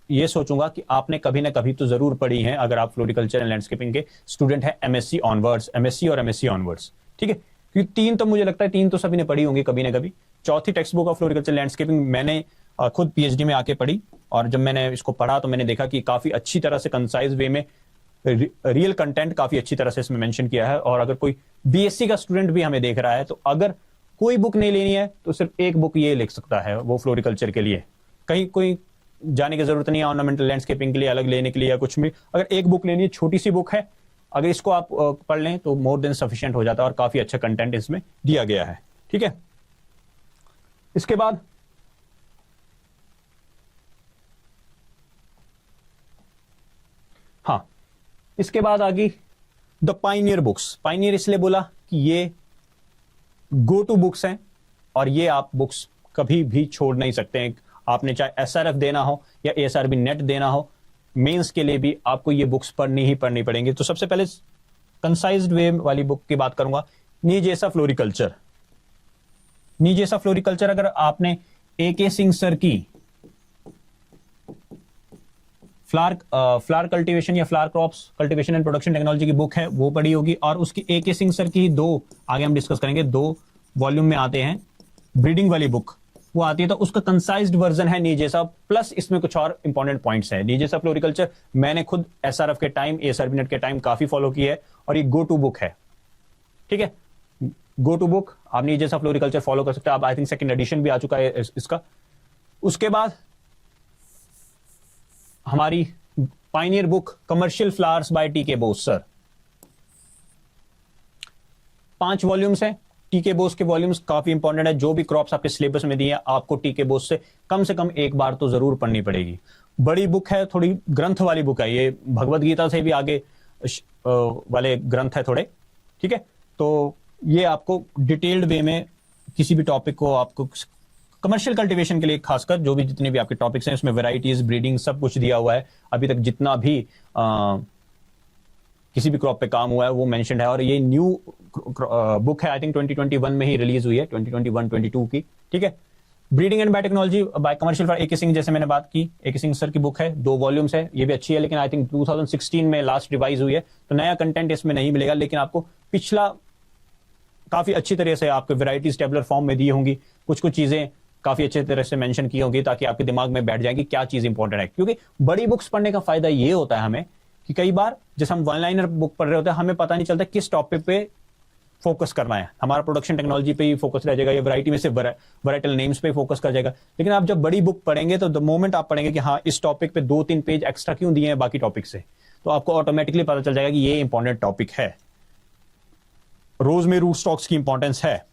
ये सोचूंगा कि आपने कभी ना कभी तो जरूर पढ़ी हैं अगर आप फ्लोरिकल्चर एंड लैंडस्केपिंग के स्टूडेंट हैं, एमएससी ऑनवर्ड्स, एमएससी और एमएससी ऑनवर्ड्स, ठीक है। क्योंकि 3 तो मुझे लगता है 3 तो सभी ने पढ़ी होंगी कभी ना कभी। चौथी text book of floriculture landscaping मैंने खुद पीएचडी में आके पढ़ी और जब मैंने इसको पढ़ा तो मैंने देखा कि काफी अच्छी तरह से कंसाइज वे में रियल कंटेंट काफी अच्छी तरह से इसमें मेंशन किया है। और अगर कोई बीएससी का स्टूडेंट भी हमें देख रहा है तो अगर कोई बुक नहीं लेनी है तो सिर्फ एक बुक ये लिख सकता है, वो फ्लोरिकल्चर के लिए, कहीं कोई जाने की जरूरत नहीं है ऑर्नामेंटल लैंडस्केपिंग के लिए अलग लेने के लिए या कुछ भी। अगर एक बुक लेनी है, छोटी सी बुक है, अगर इसको आप पढ़ लें तो मोर देन सफिशिएंट हो जाता है और काफी अच्छा कंटेंट इसमें दिया गया है, ठीक है। इसके बाद हाँ, इसके बाद आ गई द पाइनियर बुक्स। पाइनियर इसलिए बोला कि ये गो टू बुक्स हैं और ये आप बुक्स कभी भी छोड़ नहीं सकते हैं। आपने चाहे एसआरएफ देना हो या एएसआरबी नेट देना हो, मेंस के लिए भी आपको ये बुक्स पढ़नी ही पढ़नी पड़ेंगी। तो सबसे पहले कंसाइज्ड वे वाली बुक की बात करूंगा, नीजेसा फ्लोरिकल्चर। नीजेसा फ्लोरिकल्चर अगर आपने ए.के. सिंह सर की फ्लावर कल्टीवेशन या flower crops cultivation and production technology की बुक है वो पढ़ी होगी, और उसकी ए.के. सिंह सर की 2 आगे हम डिस्कस करेंगे, 2 वॉल्यूम में आते हैं, ब्रीडिंग वाली बुक वो आती है, तो उसका कंसाइज्ड वर्जन है नीजेसा, प्लस इसमें कुछ और इंपॉर्टेंट पॉइंट्स हैं। नीजेसा फ्लोरिकल्चर मैंने खुद एसआरएफ के टाइम, एएसआरबी नेट के टाइम काफी फॉलो की है और ये गो टू बुक है, ठीक है। गो टू बुक आप नीजेसा फ्लोरिकल्चर फॉलो कर सकते हैं। आप आई थिंक सेकंड एडिशन भी आ चुका है इसका। उसके बाद हमारी pioneer book commercial flowers by T K. Bose sir, 5 volumes हैं। टी.के. बोस के वॉल्यूम्स काफी इंपॉर्टेंट है। जो भी क्रॉप्स आपके सिलेबस में दिए हैं आपको टी.के. बोस से कम एक बार तो जरूर पढ़नी पड़ेगी। बड़ी बुक है, थोड़ी ग्रंथ वाली बुक है, ये भगवत गीता से भी आगे वाले ग्रंथ है थोड़े, ठीक है। तो ये आपको डिटेल्ड वे में किसी भी टॉपिक को, आपको कमर्शियल कल्टीवेशन के लिए खासकर जो भी जितने भी आपके टॉपिक्स हैं उसमें वैरायटीज, ब्रीडिंग सब कुछ दिया हुआ है। अभी तक जितना भी किसी भी क्रॉप पे काम हुआ है वो मेंशन्ड है। और ये न्यू बुक है, आई थिंक 2021 में ही रिलीज हुई है, 2021-22 की, ठीक है। Breeding and biotechnology by commercial for A K. Singh, जैसे मैंने बात की, ए.के. सिंह सर की बुक है, 2 वॉल्यूम्स है, ये भी अच्छी है, लेकिन आई थिंक 2016 में लास्ट रिवाइज हुई है, तो नया कंटेंट इसमें नहीं मिलेगा, लेकिन आपको पिछला काफी अच्छी तरह से आपके वैरायटीज टेबलर फॉर्म में दी होंगी, कुछ चीजें काफी अच्छे तरह से मेंशन की होंगी, ताकि आपके दिमाग में बैठ जाएगी क्या चीज इंपॉर्टेंट है। क्योंकि बड़ी बुक्स पढ़ने का फायदा ये होता है हमें कि कई बार जैसे हम वन लाइनर बुक पढ़ रहे होते हैं, हमें पता नहीं चलता किस टॉपिक पे फोकस करना है, हमारा प्रोडक्शन टेक्नोलॉजी पे ही फोकस रह जाएगा, या वैरायटी में से वैराइटल नेम्स पे फोकस कर जाएगा। लेकिन आप जब बड़ी बुक पढ़ेंगे तो द मोमेंट आप पढ़ेंगे कि हाँ इस टॉपिक पे 2-3 पेज एक्स्ट्रा क्यों दिए हैं बाकी टॉपिक से, तो आपको ऑटोमेटिकली पता चल जाएगा कि ये इंपॉर्टेंट टॉपिक है। रोज में रूट स्टॉक्स की इंपॉर्टेंस है,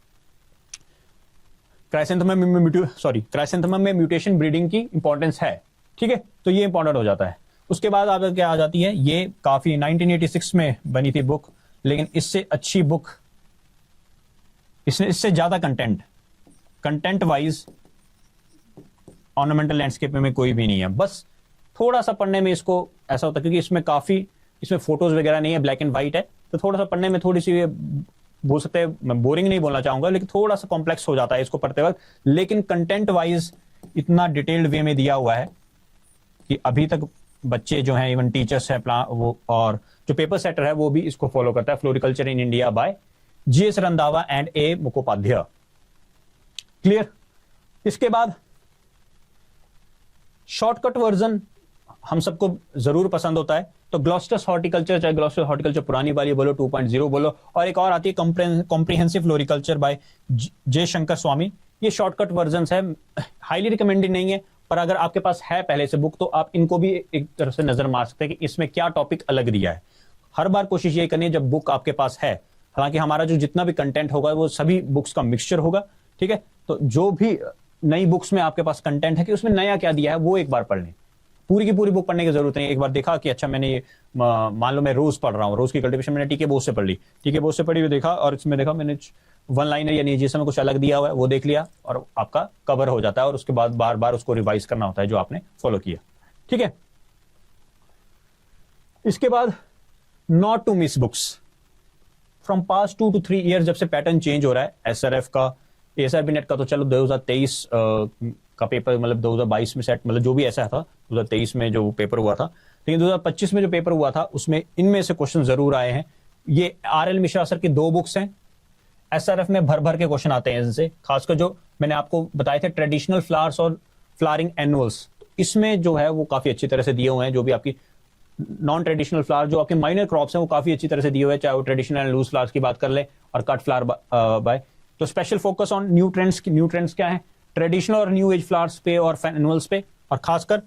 क्राइसेंथेमम में म्यूटेशन ब्रीडिंग की इंपॉर्टेंस है, ठीक है, तो ये इंपॉर्टेंट हो जाता है। उसके बाद आप क्या आ जाती है, ये काफी 1986 में बनी थी बुक, लेकिन इससे अच्छी बुक, इससे ज्यादा कंटेंट वाइज ऑर्नामेंटल लैंडस्केप में कोई भी नहीं है। बस थोड़ा सा पढ़ने में इसको ऐसा होता है, क्योंकि इसमें फोटोज वगैरह नहीं है, ब्लैक एंड व्हाइट है, तो थोड़ा सा पढ़ने में थोड़ी सी बोल सकते हैं, मैं बोरिंग नहीं बोलना चाहूंगा, लेकिन थोड़ा सा कॉम्प्लेक्स हो जाता है इसको पढ़ते वक्त। लेकिन कंटेंट वाइज इतना डिटेल्ड वे में दिया हुआ है कि अभी तक बच्चे जो हैं, इवन टीचर्स हैं वो, और जो पेपर सेटर है वो भी इसको फॉलो करता है। Floriculture in India by GS. Randhawa and A. Mukhopadhyay. Clear. इसके बाद शॉर्टकट वर्जन हम सबको जरूर पसंद होता है, तो ग्लॉस्टर्स हॉर्टिकल्चर, चाहे ग्लॉस्टर हॉर्टिकल्चर पुरानी वाली बोलो, 2.0 बोलो, और एक और आती है comprehensive floriculture by J Shankar स्वामी। ये शॉर्टकट वर्जन्स है, हाईली रिकमेंडेड नहीं है, पर अगर आपके पास है पहले से बुक तो आप इनको भी एक तरह से नजर मार सकते हैं कि इसमें क्या टॉपिक अलग दिया है। हर बार कोशिश ये करनी है जब बुक आपके पास है, हालांकि हमारा जो जितना भी कंटेंट होगा वो सभी बुक्स का मिक्सचर होगा, ठीक है, तो जो भी नई बुक्स में आपके पास कंटेंट है कि उसमें नया क्या दिया है वो एक बार पढ़ लें। पूरी की पूरी बुक पढ़ने की जरूरत नहीं। एक बार देखा कि अच्छा मैंने ये मान लो मैं रोज पढ़ रहा हूँ, रोज की कल्टीवेशन मैंने टीके बोस से पढ़ ली, टीके बोस से पढ़ी हुई देखा, और इसमें देखा मैंने वन लाइनर या नीचे में कुछ अलग दिया हुआ है, वो देख लिया और आपका कवर हो जाता है, और उसके बाद बार बार उसको रिवाइज करना होता है जो आपने फॉलो किया, ठीक है। इसके बाद not to miss books from past 2 to 3 year, जब से पैटर्न चेंज हो रहा है एसआरएफ का, एसआरबी नेट का तो चलो 2023 का पेपर, मतलब 2022 में सेट, मतलब जो भी ऐसा था 2023 में जो पेपर हुआ था, लेकिन 2025 में जो पेपर हुआ था उसमें इनमें से क्वेश्चन जरूर आए हैं। ये आर.एल. मिश्रा सर की 2 बुक्स हैं, एसआरएफ में भर भर के क्वेश्चन आते हैं इनसे, खासकर जो मैंने आपको बताए थे ट्रेडिशनल फ्लावर्स और फ्लावरिंग एनुअल्स, इसमें जो है वो काफी अच्छी तरह से दिए हुए हैं। जो भी आपकी नॉन ट्रेडिशनल फ्लावर, जो आपके माइनर क्रॉप्स हैं, वो काफी अच्छी तरह से दिए हुए हैं, चाहे वो ट्रेडिशनल एंड लूज फ्लावर्स की बात कर ले और कट फ्लावर बाय। तो special focus on new trends क्या है, ट्रेडिशनल और न्यू एज फ्लावर्स पे और एनुअल्स पे, और खासकर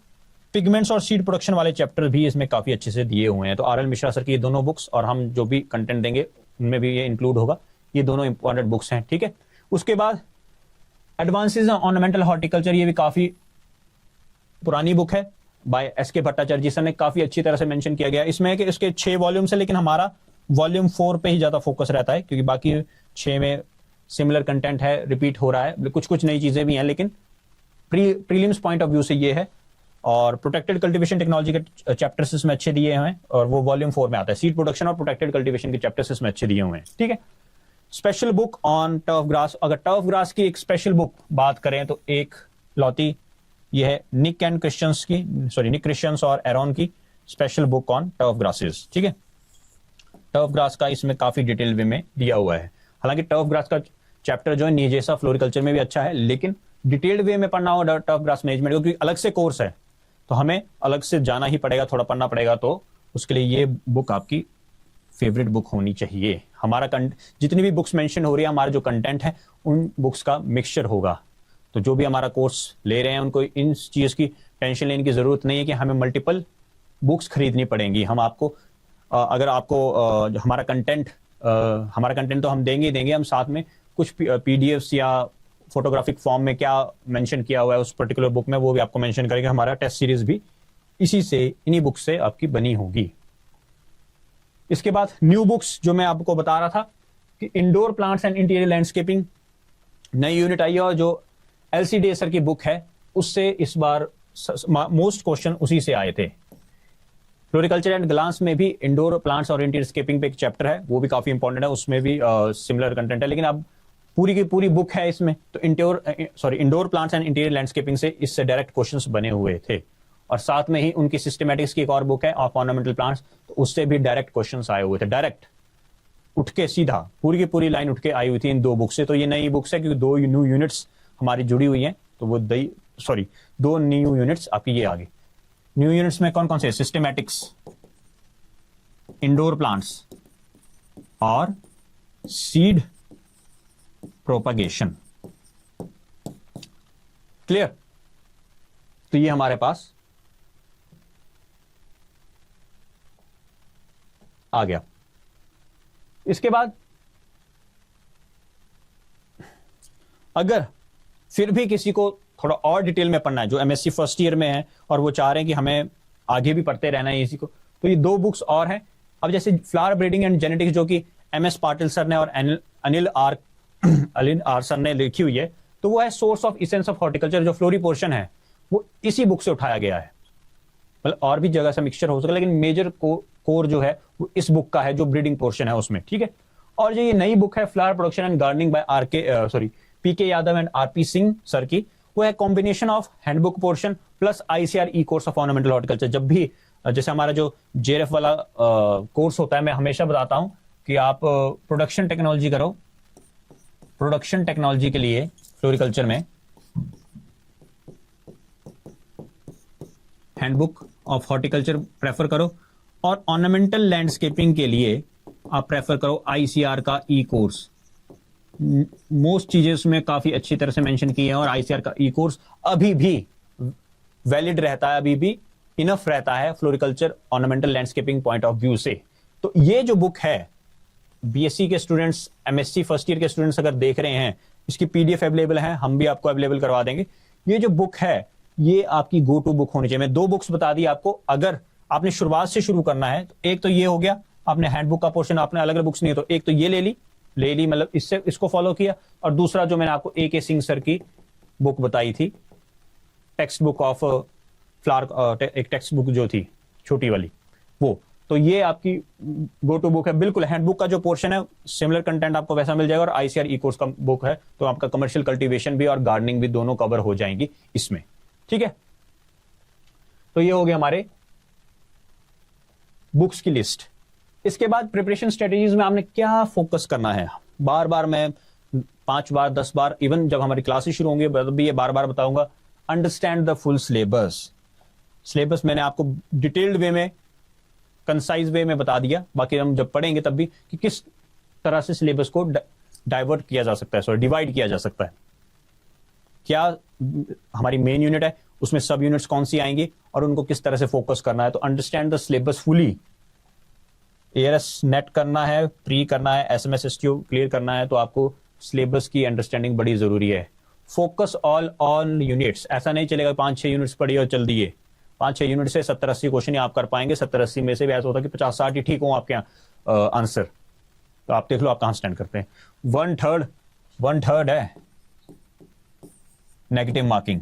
पिगमेंट्स और सीड प्रोडक्शन वाले चैप्टर भी इसमें काफी अच्छे से दिए हुए हैं। तो आर.एल. मिश्रा सर की ये दोनों बुक्स, और हम जो भी कंटेंट देंगे उनमें भी ये इंक्लूड होगा, ये दोनों इंपॉर्टेंट बुक्स हैं, ठीक है। उसके बाद एडवांसेस ऑन ऑर्नामेंटल हॉर्टिकल्चर, ये भी काफी पुरानी बुक है, बाय एस.के. भट्टाचार्य जी सर ने काफी अच्छी तरह से मेंशन किया गया। इसमें कि इसके 6 वॉल्यूम्स है, लेकिन हमारा वॉल्यूम 4 पे ही ज्यादा फोकस रहता है, क्योंकि बाकी 6 में सिमिलर कंटेंट है, रिपीट हो रहा है, कुछ नई चीजें भी हैं, लेकिन प्रीलिम्स पॉइंट ऑफ व्यू से ये है। और प्रोटेक्टेड कल्टीवेशन टेक्नोलॉजी के चैप्टर्स इसमें अच्छे दिए हुए हैं, और वो वॉल्यूम 4 में आता है। सीड प्रोडक्शन और प्रोटेक्टेड कल्टीवेशन के चैप्टर्स इसमें अच्छे दिए हुए हैं, ठीक है। Special book on turf grass, अगर टर्फ ग्रास की एक स्पेशल बुक बात करें तो एक लौती ये है निक क्रिश्चियंस और एरोन की special book on turf grasses, ठीक है। टर्फ ग्रास का इसमें काफी डिटेल वे में दिया हुआ है। हालांकि टर्फ ग्रास का चैप्टर जो है नीजेसा फ्लोरिकल्चर में भी अच्छा है, लेकिन डिटेल्ड वे में पढ़ना हो टर्फ ग्रास मैनेजमेंट, क्योंकि अलग से कोर्स है, तो हमें अलग से जाना ही पड़ेगा, थोड़ा पढ़ना पड़ेगा, तो उसके लिए ये बुक आपकी फेवरेट बुक होनी चाहिए। हमारा जितनी भी बुक्स मेंशन हो रही है, हमारा जो कंटेंट है उन बुक्स का मिक्सचर होगा। तो जो भी हमारा कोर्स ले रहे हैं उनको इन चीज की टेंशन लेने की जरूरत नहीं है कि हमें मल्टीपल बुक्स खरीदनी पड़ेंगी। हम आपको अगर आपको हमारा कंटेंट तो हम देंगे ही देंगे, हम साथ में कुछ पीडीएफ्स या फोटोग्राफिक फॉर्म में क्या मेंशन किया हुआ है उस पर्टिकुलर बुक में, वो भी आपको मेंशन करेंगे। हमारा टेस्ट सीरीज भी इन्हीं बुक से आपकी बनी होगी। इसके बाद न्यू बुक्स जो मैं आपको बता रहा था कि indoor plants and interior landscaping नई यूनिट आई है, और जो एलसीडी सर की बुक है उससे इस बार मोस्ट क्वेश्चन उसी से आए थे। फ्लोरिकल्चर एंड ग्लांस में भी इंडोर प्लांट्स और इंटीरियर स्केपिंग पे एक चैप्टर है, वो भी काफी इंपॉर्टेंट है, उसमें भी सिमिलर कंटेंट है, लेकिन अब पूरी की पूरी बुक है इसमें, तो indoor plants and interior landscaping से इससे डायरेक्ट क्वेश्चंस बने हुए थे। और साथ में ही उनकी सिस्टमैटिक्स की एक और बुक है ऑफ ऑर्नामेंटल प्लांट्स, तो उससे भी डायरेक्ट क्वेश्चंस आए हुए थे, डायरेक्ट उठ के सीधा पूरी की पूरी लाइन उठ के आई हुई थी इन दो बुक से। तो ये नई बुक्स है क्योंकि दो न्यू यूनिट्स हमारी जुड़ी हुई हैं, तो वो दो न्यू यूनिट्स आपकी ये आ गई। न्यू यूनिट्स में कौन कौन से? सिस्टमैटिक्स, इंडोर प्लांट्स और सीड प्रोपगेशन। क्लियर? तो ये हमारे पास आ गया। इसके बाद अगर फिर भी किसी को थोड़ा और डिटेल में पढ़ना है, जो एमएससी फर्स्ट ईयर में है और वो चाह रहे हैं कि हमें आगे भी पढ़ते रहना है इसी को, तो ये दो बुक्स और हैं। अब जैसे फ्लावर ब्रीडिंग एंड जेनेटिक्स जो कि एमएस पाटिल सर ने और अनिल आर सर ने लिखी हुई है, तो वो है source of essence of horticulture. जो फ्लोरी पोर्शन है वो इसी बुक से उठाया गया है, मतलब और भी जगह से मिक्सचर हो सके, लेकिन मेजर कोर जो है वो इस बुक का है, जो ब्रीडिंग पोर्शन है उसमें, ठीक है। और जो ये नई बुक है flower production and gardening by P K Yadav and R P Singh sir की, वो है combination of handbook portion plus ICAR e course of ornamental horticulture. जब भी जैसे हमारा जो जेएरएफ वाला कोर्स होता है, मैं हमेशा बताता हूं कि आप प्रोडक्शन टेक्नोलॉजी करो, प्रोडक्शन टेक्नोलॉजी के लिए फ्लोरिकल्चर में हैंडबुक ऑफ हॉर्टिकल्चर प्रेफर करो, और ऑर्नामेंटल लैंडस्केपिंग के लिए आप प्रेफर करो आईसीआर का ई कोर्स। मोस्ट चीजें उसमें काफी अच्छी तरह से मेंशन की है, और आईसीआर का ई कोर्स अभी भी वैलिड रहता है, अभी भी इनफ रहता है floriculture ornamental landscaping point of view से। तो ये जो बुक है, बीएससी के स्टूडेंट्स, एमएससी फर्स्ट ईयर के स्टूडेंट्स अगर देख रहे हैं, इसकी पीडीएफ अवेलेबल है, हम भी आपको अवेलेबल करवा देंगे। ये जो बुक है ये आपकी गो टू बुक होनी चाहिए। मैं दो बुक्स बता दी आपको, अगर आपने शुरुआत से शुरू करना है तो एक तो ये हो गया, आपने हैंडबुक का पोर्शन, आपने अलग अलग बुक्स नहीं तो एक तो ये ले ली मतलब इससे इसको फॉलो किया, और दूसरा जो मैंने आपको AK सिंह सर की बुक बताई थी, टेक्स्ट बुक ऑफ फ्लावर, एक टेक्स्ट बुक जो थी छोटी वाली, वो तो ये आपकी गो टू बुक है। बिल्कुल हैंडबुक का जो पोर्शन है सिमिलर कंटेंट आपको वैसा मिल जाएगा, और आईसीआर ई कोर्स का बुक है तो आपका कमर्शियल कल्टीवेशन भी और गार्डनिंग भी दोनों कवर हो जाएंगी इसमें, ठीक है। तो ये हो गया हमारे बुक्स की लिस्ट। इसके बाद प्रिपरेशन स्ट्रेटेजीज में आपने क्या फोकस करना है, बार बार मैं 5 बार 10 बार, इवन जब हमारी क्लासेस शुरू होंगी तब भी ये बार बार बताऊंगा, understand the full syllabus. Syllabus मैंने आपको डिटेल्ड वे में, कंसाइज वे में बता दिया, बाकी हम जब पढ़ेंगे तब भी कि किस तरह से सिलेबस को डाइवर्ट किया जा सकता है, डिवाइड किया जा सकता है। क्या हमारी मेन यूनिट है, उसमें सब यूनिट्स कौन सी आएंगी और उनको किस तरह से फोकस करना है। तो understand the syllabus fully. ARS net करना है, प्री करना है, एसएमएस एसक्यू क्लियर करना है, तो आपको सिलेबस की अंडरस्टैंडिंग बड़ी जरूरी है। फोकस ऑल यूनिट्स, ऐसा नहीं चलेगा 5-6 यूनिट्स पढ़िए और चल दिए। 5-6 यूनिट से 70-80 क्वेश्चन आप कर पाएंगे, 70-80 में से भी ऐसा होता है कि 50-60 ही ठीक हो आपके आंसर। तो आप देख लो आप कहां स्टैंड करते हैं। 1/3 है नेगेटिव मार्किंग,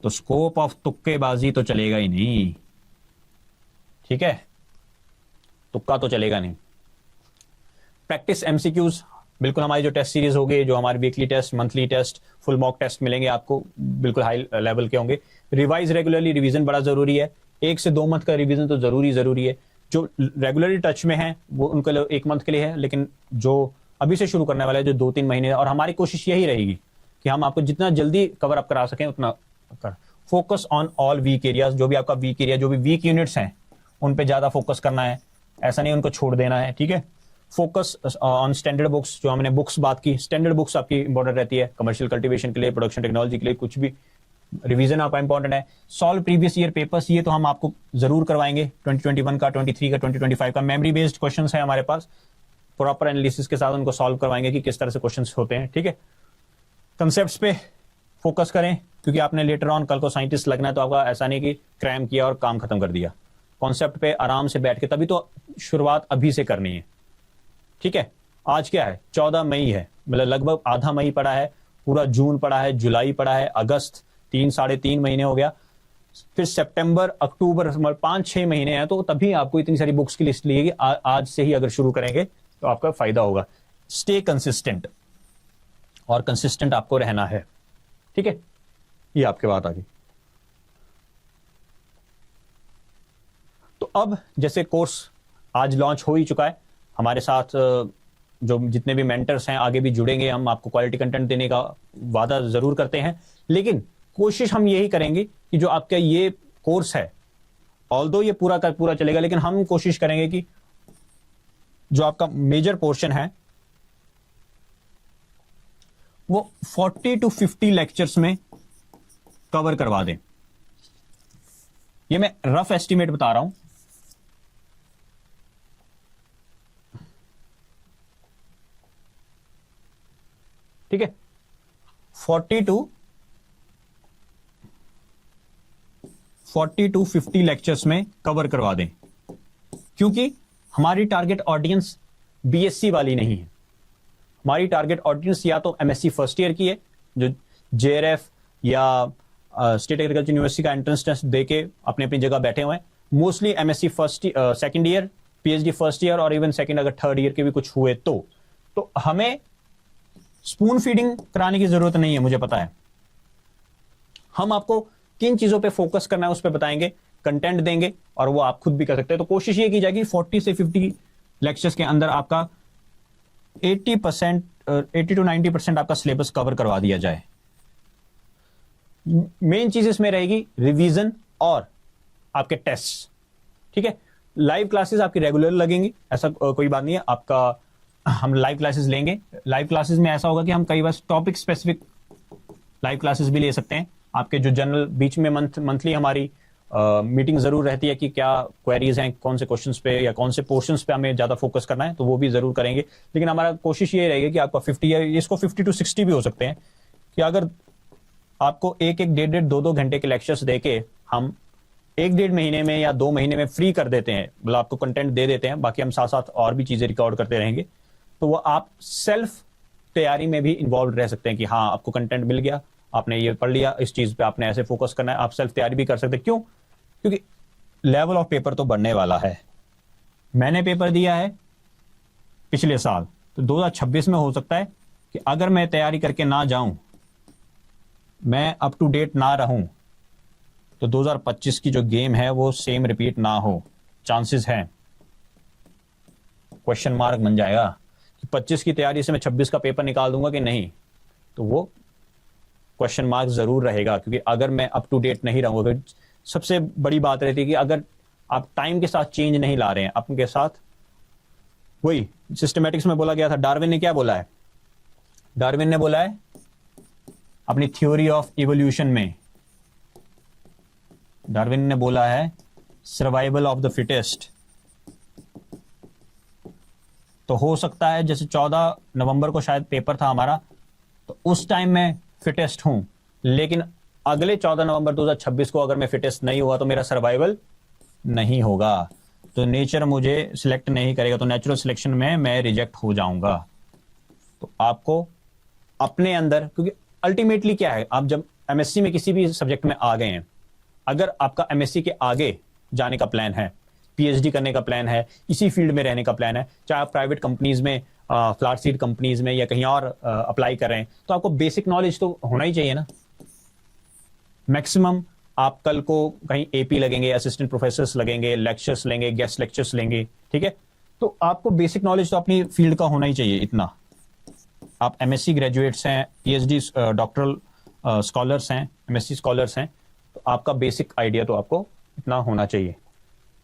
तो स्कोप ऑफ तुक्केबाजी तो चलेगा ही नहीं, ठीक है, तुक्का तो चलेगा नहीं। प्रैक्टिस एमसीक्यूज, बिल्कुल हमारी जो टेस्ट सीरीज होगी, जो हमारे weekly test, monthly test, full mock test मिलेंगे आपको, बिल्कुल हाई लेवल के होंगे। रिवाइज रेगुलरली, रिवीजन बड़ा जरूरी है, 1 से 2 मंथ का रिवीजन तो जरूरी है। जो रेगुलरली टच में है वो उनके लिए 1 मंथ के लिए है, लेकिन जो अभी से शुरू करने वाले जो 2-3 महीने, और हमारी कोशिश यही रहेगी कि हम आपको जितना जल्दी कवर अप करा सकें उतना कर। Focus on all weak areas, जो भी आपका वीक एरिया, जो भी वीक यूनिट्स हैं उन पे ज्यादा फोकस करना है, ऐसा नहीं उनको छोड़ देना है, ठीक है। फोकस ऑन स्टैंडर्ड बुक्स, जो हमने बुक्स बात की, स्टैंडर्ड बुक्स आपकी इंपॉर्टेंट रहती है कमर्शियल कल्टीवेशन के लिए, प्रोडक्शन टेक्नोलॉजी के लिए, कुछ भी रिवीजन आपका इंपॉर्टेंट है। सॉल्व प्रीवियस ईयर पेपर्स, ये तो हम आपको जरूर करवाएंगे, 2021 का, 23 का, 2025 का। मेमोरी बेस्ड क्वेश्चंस है हमारे पास, प्रॉपर एनालिसिस के साथ उनको सॉल्व करवाएंगे कि किस तरह से क्वेश्चंस होते हैं, ठीक है। कंसेप्ट्स पे फोकस करें, क्योंकि आपने लेटर ऑन कल को साइंटिस्ट लगना है, तो आपका ऐसा नहीं कि क्रैम किया और काम खत्म कर दिया। कॉन्सेप्ट पे आराम से बैठ के, तभी तो शुरुआत अभी से करनी है, ठीक है। आज क्या है, 14 मई है, मतलब लगभग आधा मई पड़ा है, पूरा जून पड़ा है, जुलाई पड़ा है, अगस्त, 3-3.5 महीने हो गया, फिर सितंबर, अक्टूबर, 5-6 महीने हैं। तो तभी आपको इतनी सारी बुक्स की लिस्ट लिएगी। आज से ही अगर शुरू करेंगे तो आपका फायदा होगा। स्टे कंसिस्टेंट, और कंसिस्टेंट आपको रहना है। ठीक है, ये आपके बात आ गई। तो अब जैसे कोर्स आज लॉन्च हो ही चुका है, हमारे साथ जो जितने भी मेंटर्स हैं आगे भी जुड़ेंगे, हम आपको क्वालिटी कंटेंट देने का वादा जरूर करते हैं, लेकिन कोशिश हम यही करेंगे कि जो आपका ये कोर्स है, ऑल्दो ये पूरा का पूरा चलेगा, लेकिन हम कोशिश करेंगे कि जो आपका मेजर पोर्शन है वो 40 to 50 लेक्चर्स में कवर करवा दें। ये मैं रफ एस्टिमेट बता रहा हूं। ठीक है, 40 to 50 लेक्चर्स में कवर करवा दें, क्योंकि हमारी टारगेट ऑडियंस बीएससी वाली नहीं है। हमारी टारगेट ऑडियंस या तो एमएससी फर्स्ट ईयर की है, जो जेआरएफ या स्टेट एग्रीकल्चर यूनिवर्सिटी का एंट्रेंस टेस्ट देके अपनी अपनी जगह बैठे हुए हैं। Mostly MSc second year, PhD first year और इवन सेकंड अगर थर्ड ईयर के भी कुछ हुए तो हमें स्पून फीडिंग कराने की जरूरत नहीं है। मुझे पता है हम आपको किन चीजों पे फोकस करना है उस पे बताएंगे, कंटेंट देंगे, और वो आप खुद भी कर सकते हैं। तो कोशिश ये की जाएगी 40 से 50 लेक्चर्स के अंदर आपका 80% 80 to 90% आपका सिलेबस कवर करवा दिया जाए। मेन चीज इसमें रहेगी रिवीजन और आपके टेस्ट। ठीक है, लाइव क्लासेस आपकी रेगुलर लगेंगी, ऐसा कोई बात नहीं है। आपका हम लाइव क्लासेस लेंगे। लाइव क्लासेस में ऐसा होगा कि हम कई बार टॉपिक स्पेसिफिक लाइव क्लासेस भी ले सकते हैं। आपके जो जनरल बीच में मंथली हमारी मीटिंग जरूर रहती है कि क्या क्वेरीज हैं, कौन से क्वेश्चंस पे या कौन से पोर्शंस पे हमें ज्यादा फोकस करना है, तो वो भी जरूर करेंगे। लेकिन हमारा कोशिश ये रहेगी कि आपका 50 या इसको 50 to 60 भी हो सकते हैं, कि अगर आपको एक 1.5 घंटे के लेक्चर्स देके हम 1-1.5 महीने में या 2 महीने में फ्री कर देते हैं, मतलब आपको कंटेंट दे देते हैं, बाकी हम साथ साथ और भी चीजें रिकॉर्ड करते रहेंगे, तो वो आप सेल्फ तैयारी में भी इन्वॉल्व रह सकते हैं कि हाँ आपको कंटेंट मिल गया, आपने ये पढ़ लिया, इस चीज पे आपने ऐसे फोकस करना है, आप सेल्फ तैयारी भी कर सकते हैं। क्यों? क्योंकि लेवल ऑफ पेपर तो बढ़ने वाला है। मैंने पेपर दिया है पिछले साल, तो 2026 में हो सकता है कि अगर मैं तैयारी करके ना जाऊं, मैं अप टू डेट ना रहूं, तो 2025 की जो गेम है वो सेम रिपीट ना हो, चांसेस है। क्वेश्चन मार्क बन जाएगा कि 25 की तैयारी से मैं 26 का पेपर निकाल दूंगा कि नहीं, तो वो क्वेश्चन मार्क जरूर रहेगा। क्योंकि अगर मैं अप टू डेट नहीं रहूंगा, फिर सबसे बड़ी बात रहती है कि अगर आप टाइम के साथ चेंज नहीं ला रहे हैं अपने साथ, वही सिस्टमैटिक्स में बोला गया था, डार्विन ने क्या बोला है? डार्विन ने बोला है अपनी थ्योरी ऑफ इवोल्यूशन में, डार्विन ने बोला है सर्वाइवल ऑफ द फिटेस्ट। तो हो सकता है जैसे 14 नवंबर को शायद पेपर था हमारा, तो उस टाइम मैं फिटेस्ट हूं, लेकिन अगले 14 नवंबर 2026 को अगर मैं फिटेस्ट नहीं हुआ तो मेरा सर्वाइवल नहीं होगा, तो नेचर मुझे सिलेक्ट नहीं करेगा, तो नेचुरल सिलेक्शन में मैं रिजेक्ट हो जाऊंगा। तो आपको अपने अंदर, क्योंकि अल्टीमेटली क्या है, आप जब एमएससी में किसी भी सब्जेक्ट में आ गए हैं, अगर आपका एमएससी के आगे जाने का प्लान है, पीएचडी करने का प्लान है, इसी फील्ड में रहने का प्लान है, चाहे आप प्राइवेट कंपनीज में, फ्लैट सीड कंपनीज में या कहीं और अप्लाई कर रहे हैं, तो आपको बेसिक नॉलेज तो होना ही चाहिए ना। मैक्सिमम आप कल को कहीं एपी लगेंगे, असिस्टेंट प्रोफेसर्स लगेंगे, लेक्चर्स लेंगे, गेस्ट लेक्चर्स लेंगे, ठीक है, तो आपको बेसिक नॉलेज तो अपनी फील्ड का होना ही चाहिए इतना। आप एमएससी ग्रेजुएट्स हैं, पीएचडी डॉक्टरल स्कॉलर्स हैं, एमएससी स्कॉलर्स हैं, तो आपका बेसिक आइडिया तो आपको इतना होना चाहिए।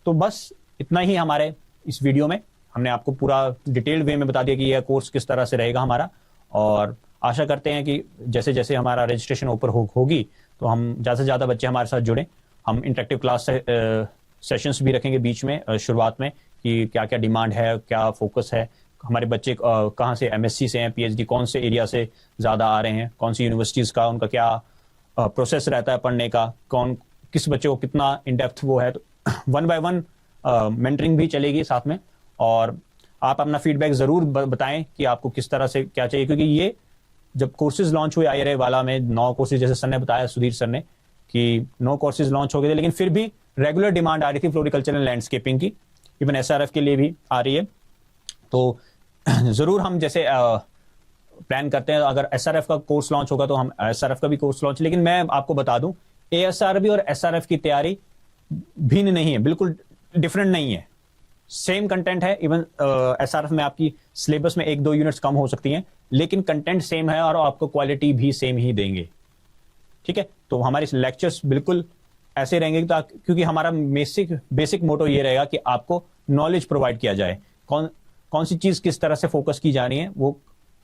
तो बस इतना ही हमारे इस वीडियो में, हमने आपको पूरा डिटेल्ड वे में बता दिया कि यह कोर्स किस तरह से रहेगा हमारा, और आशा करते हैं कि जैसे जैसे हमारा रजिस्ट्रेशन ऊपर होगी तो हम ज़्यादा से ज़्यादा बच्चे हमारे साथ जुड़ें। हम इंटरेक्टिव क्लास सेशंस भी रखेंगे बीच में शुरुआत में, कि क्या क्या डिमांड है, क्या फोकस है, हमारे बच्चे कहाँ से एमएससी से हैं, पीएचडी कौन से एरिया से ज़्यादा आ रहे हैं, कौन सी यूनिवर्सिटीज़ का उनका क्या प्रोसेस रहता है पढ़ने का, कौन किस बच्चे को कितना इन डेप्थ वो है। तो 1 by 1 मेंटरिंग भी चलेगी साथ में, और आप अपना फीडबैक ज़रूर बताएं कि आपको किस तरह से क्या चाहिए, क्योंकि ये जब कोर्सेज लॉन्च हुए IRA वाला में 9 कोर्सेज, जैसे सर ने बताया, सुधीर सर ने, कि 9 कोर्सेज लॉन्च हो गए थे, लेकिन फिर भी रेगुलर डिमांड आ रही थी फ्लोरिकल्चर एंड लैंडस्केपिंग की, इवन SRF के लिए भी आ रही है। तो ज़रूर हम जैसे प्लान करते हैं, अगर एसआरएफ का कोर्स लॉन्च होगा तो हम एसआरएफ का भी कोर्स लॉन्च, लेकिन मैं आपको बता दूं एएसआरबी और एसआरएफ की तैयारी भिन्न नहीं है, बिल्कुल डिफरेंट नहीं है, सेम कंटेंट है। इवन एसआरएफ में आपकी सिलेबस में 1-2 यूनिट्स कम हो सकती हैं, लेकिन कंटेंट सेम है और आपको क्वालिटी भी सेम ही देंगे। ठीक है, तो हमारे लेक्चर्स बिल्कुल ऐसे रहेंगे क्योंकि हमारा बेसिक मोटो ये रहेगा कि आपको नॉलेज प्रोवाइड किया जाए, कौन सी चीज किस तरह से फोकस की जा रही है वो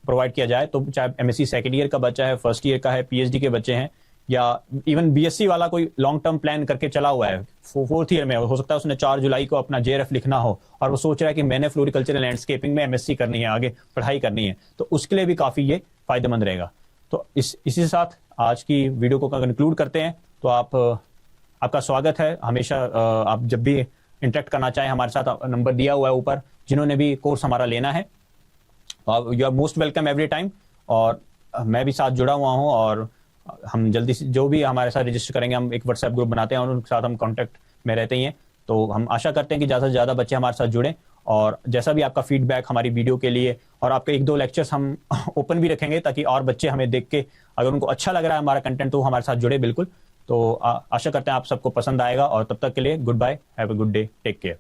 प्रोवाइड किया जाए। तो चाहे एमएससी सेकेंड ईयर का बच्चा है, फर्स्ट ईयर का है, पीएचडी के बच्चे हैं, या इवन बीएससी वाला कोई लॉन्ग टर्म प्लान करके चला हुआ है, फोर्थ ईयर में हो सकता है उसने 4 जुलाई को अपना जेआरएफ लिखना हो और वो सोच रहा है कि मैंने फ्लोरिकल्चरल लैंडस्केपिंग में एमएससी करनी है, आगे पढ़ाई करनी है, तो उसके लिए भी काफी ये फायदेमंद रहेगा। तो इसी के साथ आज की वीडियो को कंक्लूड करते हैं। तो आपका स्वागत है हमेशा, आप जब भी इंटरेक्ट करना चाहें हमारे साथ, नंबर दिया हुआ है ऊपर, जिन्होंने भी कोर्स हमारा लेना है you are most welcome every time. और मैं भी साथ जुड़ा हुआ हूं और हम जल्दी से जो भी हमारे साथ रजिस्टर करेंगे, हम एक व्हाट्सएप ग्रुप बनाते हैं और उनके साथ हम कांटेक्ट में रहते ही हैं। तो हम आशा करते हैं कि ज़्यादा से ज़्यादा बच्चे हमारे साथ जुड़ें, और जैसा भी आपका फीडबैक हमारी वीडियो के लिए, और आपके 1-2 लेक्चर्स हम ओपन भी रखेंगे ताकि और बच्चे हमें देख के अगर उनको अच्छा लग रहा है हमारा कंटेंट तो हमारे साथ जुड़े बिल्कुल। तो आशा करते हैं आप सबको पसंद आएगा, और तब तक के लिए goodbye, have a good day, take care.